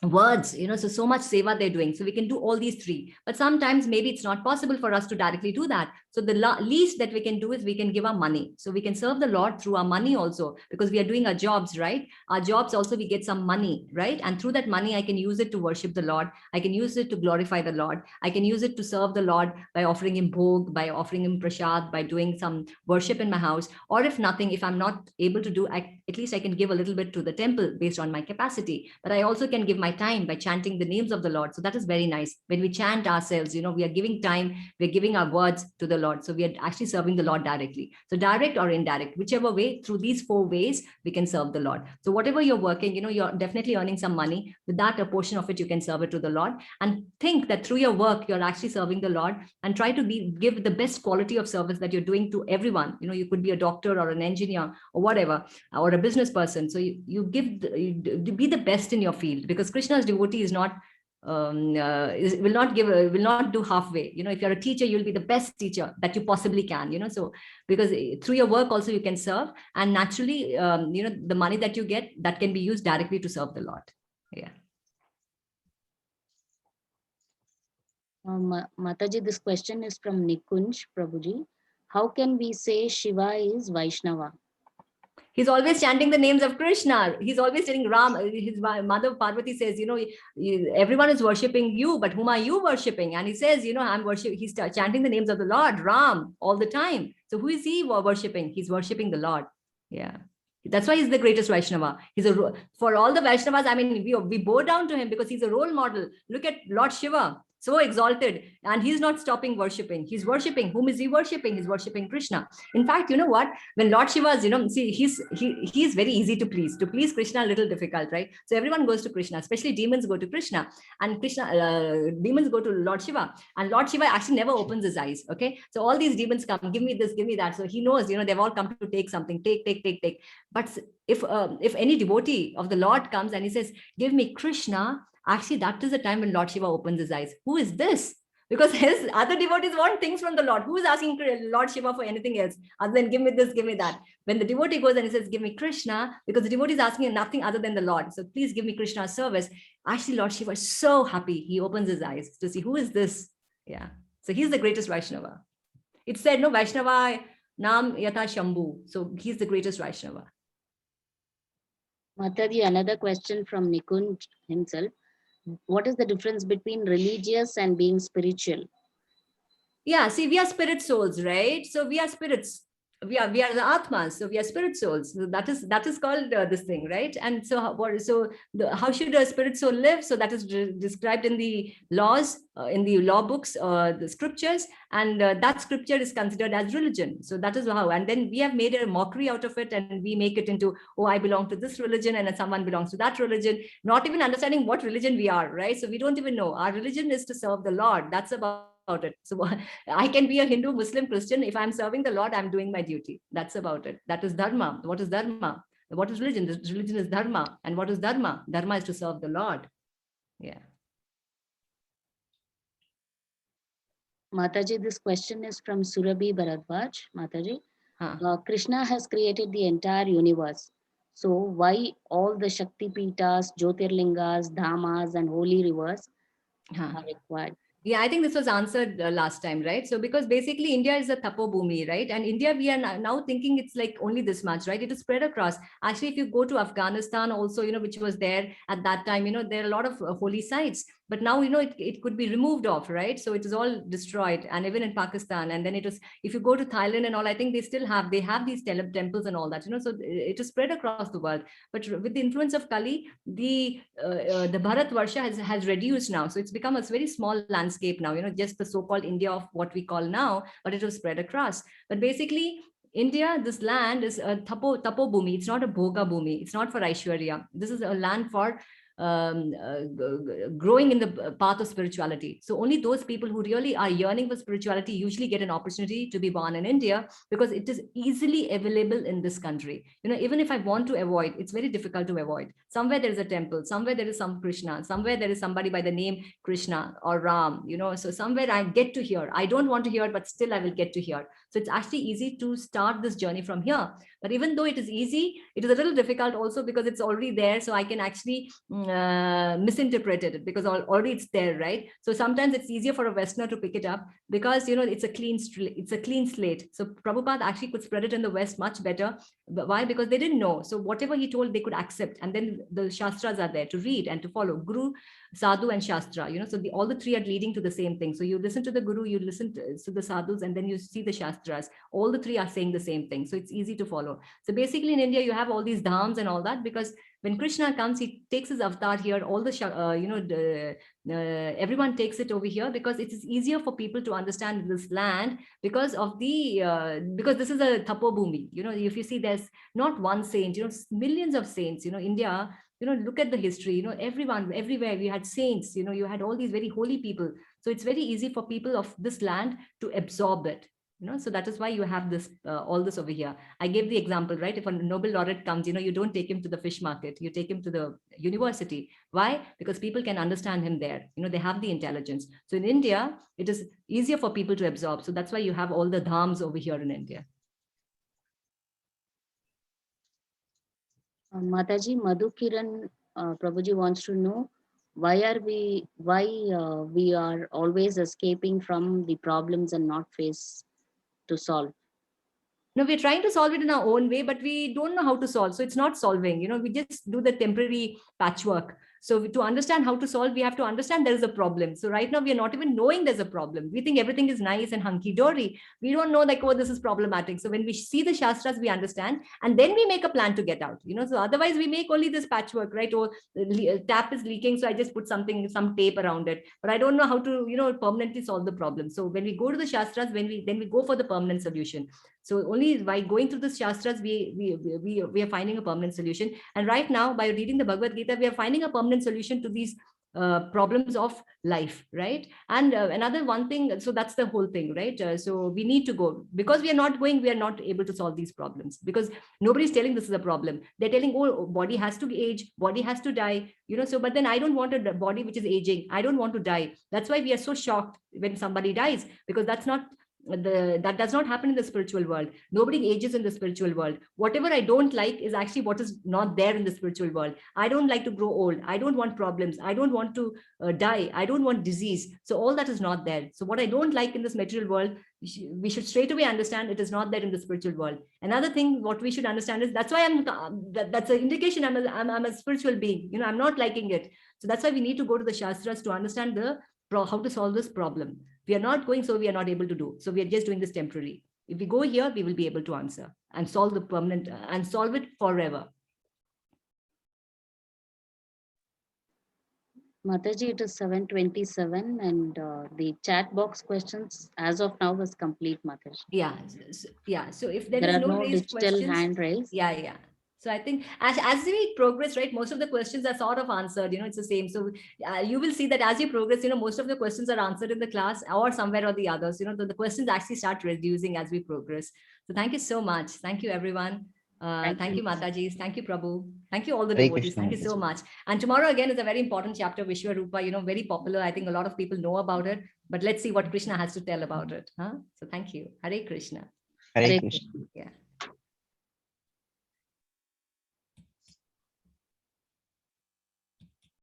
words, so much seva they're doing. So we can do all these 3, but sometimes maybe it's not possible for us to directly do that. So the least that we can do is we can give our money. So we can serve the Lord through our money also, because we are doing our jobs, right? Our jobs also, we get some money, right? And through that money, I can use it to worship the Lord. I can use it to glorify the Lord. I can use it to serve the Lord by offering him bhog, by offering him prasad, by doing some worship in my house. Or if nothing, if I'm not able to do, at least I can give a little bit to the temple based on my capacity. But I also can give my time by chanting the names of the Lord. So that is very nice. When we chant ourselves, we are giving time, we're giving our words to the Lord. So we are actually serving the Lord directly. So direct or indirect, whichever way, through these 4 ways, we can serve the Lord. So whatever you're working, you're definitely earning some money. With that, a portion of it, you can serve it to the Lord. And think that through your work, you're actually serving the Lord, and try to give the best quality of service that you're doing to everyone. You could be a doctor or an engineer or whatever, or a business person. So you be the best in your field, because Krishna's devotee is not will not do halfway. If you're a teacher, you'll be the best teacher that you possibly can. So because through your work also you can serve, and naturally the money that you get, that can be used directly to serve the Lord. Yeah. Mataji, this question is from Nikunj Prabhuji. How can we say Shiva is Vaishnava? He's always chanting the names of Krishna. He's always telling Ram, his mother Parvati says, everyone is worshipping you, but whom are you worshipping? And he says, I'm worshiping, he's chanting the names of the Lord, Ram, all the time. So who is he worshipping? He's worshipping the Lord. Yeah. That's why he's the greatest Vaishnava. For all the Vaishnavas, I mean, we bow down to him because he's a role model. Look at Lord Shiva, so exalted, and he's not stopping worshipping. He's worshipping. Whom is he worshipping? He's worshipping Krishna. In fact, you know what? When Lord Shiva is, see, he's very easy to please. To please Krishna, a little difficult, right? So everyone goes to Krishna, especially demons go to Krishna, and demons go to Lord Shiva, and Lord Shiva actually never opens his eyes. Okay, so all these demons come, give me this, give me that. So he knows, they've all come to take something, take. But if any devotee of the Lord comes and he says, give me Krishna, actually that is the time when Lord Shiva opens his eyes. Who is this? Because his other devotees want things from the Lord. Who is asking Lord Shiva for anything else other than give me this, give me that? When the devotee goes and he says, give me Krishna, because the devotee is asking nothing other than the Lord. So please give me Krishna's service. Actually, Lord Shiva is so happy. He opens his eyes to see who is this. Yeah. So he's the greatest Vaishnava. It said, no, Vaishnava Nam Yata Shambhu. So he's the greatest Vaishnava. Mataji, another question from Nikunj himself. What is the difference between religious and being spiritual? Yeah, see, we are spirit souls, right? So we are spirits. We are the Atmas, so we are spirit souls. So that is called this thing, right? And so how should a spirit soul live? So that is described in the laws, in the law books, the scriptures, and that scripture is considered as religion. So that is how. And then we have made a mockery out of it, and we make it into, oh, I belong to this religion, and someone belongs to that religion, not even understanding what religion we are, right? So we don't even know. Our religion is to serve the Lord. That's about it. So I can be a Hindu, Muslim, Christian. If I'm serving the Lord, I'm doing my duty. That's about it. That is dharma. What is dharma? What is religion? Religion is dharma. And what is dharma? Dharma is to serve the Lord. Yeah. Mataji, this question is from Surabhi Bharadwaj. Mataji, Krishna has created the entire universe. So why all the Shakti Pitas, Jyotirlingas, Dhamas, and holy rivers are required? Yeah, I think this was answered last time, right? So because basically India is a Tapobhumi, right? And India, we are now thinking it's like only this much, right? It is spread across. Actually, if you go to Afghanistan also, which was there at that time, there are a lot of holy sites. but now, it could be removed off, right? So it is all destroyed. And even in Pakistan, and then it was, if you go to Thailand and all, I think they have these temples and all that, so it is spread across the world. But with the influence of Kali, the Bharat Varsha has reduced now. So it's become a very small landscape now, just the so-called India of what we call now, but it was spread across. But basically, India, this land is a tapo bhumi. It's not a bhoga bhumi. It's not for Aishwarya. This is a land for growing in the path of spirituality. So only those people who really are yearning for spirituality usually get an opportunity to be born in India, because it is easily available in this country. Even if I want to avoid, it's very difficult to avoid. Somewhere there is a temple, somewhere there is some Krishna, somewhere there is somebody by the name Krishna or Ram, so somewhere I get to hear. I don't want to hear, but still I will get to hear. So it's actually easy to start this journey from here. But even though it is easy, it is a little difficult also, because it's already there. So I can actually misinterpret it, because already it's there, right? So sometimes it's easier for a Westerner to pick it up, because it's a clean slate. So Prabhupada actually could spread it in the West much better. But why? Because they didn't know. So whatever he told, they could accept. And then the Shastras are there to read and to follow. Guru, Sadhu, and Shastra. So all the three are leading to the same thing. So you listen to the Guru, you listen to the Sadhus, and then you see the Shastras. All the three are saying the same thing. So it's easy to follow. So basically in India, you have all these dhams and all that, because when Krishna comes, he takes his avatar here. All the everyone takes it over here, because it is easier for people to understand this land, because of the because this is a tapo bhumi. If you see, there's not one saint, millions of saints. India, look at the history. Everyone, everywhere we had saints. You had all these very holy people. So it's very easy for people of this land to absorb it. So that is why you have this all this over here. I gave the example, right? If a Nobel laureate comes, you don't take him to the fish market, you take him to the university. Why? Because people can understand him there. They have the intelligence. So in India, it is easier for people to absorb. So that's why you have all the dhams over here in India. Mataji, Madhu Kiran Prabhuji wants to know, why we are always escaping from the problems and not face to solve? No, we're trying to solve it in our own way, but we don't know how to solve. So it's not solving, we just do the temporary patchwork. So to understand how to solve, we have to understand there is a problem. So right now we are not even knowing there's a problem. We think everything is nice and hunky-dory. We don't know like, oh, this is problematic. So when we see the Shastras, we understand, and then we make a plan to get out. So otherwise we make only this patchwork, right? Or tap is leaking, so I just put some tape around it. But I don't know how to, permanently solve the problem. So when we go to the Shastras, then we go for the permanent solution. So only by going through the Shastras, we are finding a permanent solution. And right now, by reading the Bhagavad Gita, we are finding a permanent solution to these problems of life, right? And another one thing, so that's the whole thing, right? So we need to go, because we are not going, we are not able to solve these problems, because nobody's telling this is a problem. They're telling, oh, body has to age, body has to die, so, but then I don't want a body which is aging. I don't want to die. That's why we are so shocked when somebody dies, because that's not that does not happen in the spiritual world. Nobody ages in the spiritual world. Whatever I don't like is actually what is not there in the spiritual world. I don't like to grow old. I don't want problems. I don't want to die. I don't want disease. So all that is not there. So what I don't like in this material world, we should straight away understand it is not there in the spiritual world. Another thing, what we should understand is, that's why that's an indication I'm a spiritual being. I'm not liking it. So that's why we need to go to the Shastras to understand how to solve this problem. We are not going, so we are not able to do. So we are just doing this temporary. If we go here, we will be able to answer and solve the permanent and solve it forever. Mataji, it is 7:27, and the chat box questions as of now is complete, Mataji. Yeah. So if there There is are no no raised digital questions, hand raised. Yeah. So I think as we progress, right, most of the questions are sort of answered, it's the same. So you will see that as you progress, most of the questions are answered in the class or somewhere or the others, the questions actually start reducing as we progress. So thank you so much. Thank you, everyone. Thank you, Mataji. Thank you, Prabhu. Thank you, all the Hare devotees. Krishna, Thank you so much. And tomorrow again is a very important chapter, Vishwarupa, very popular. I think a lot of people know about it, but let's see what Krishna has to tell about it. So thank you. Hare Krishna. Hare Hare Krishna. Yeah.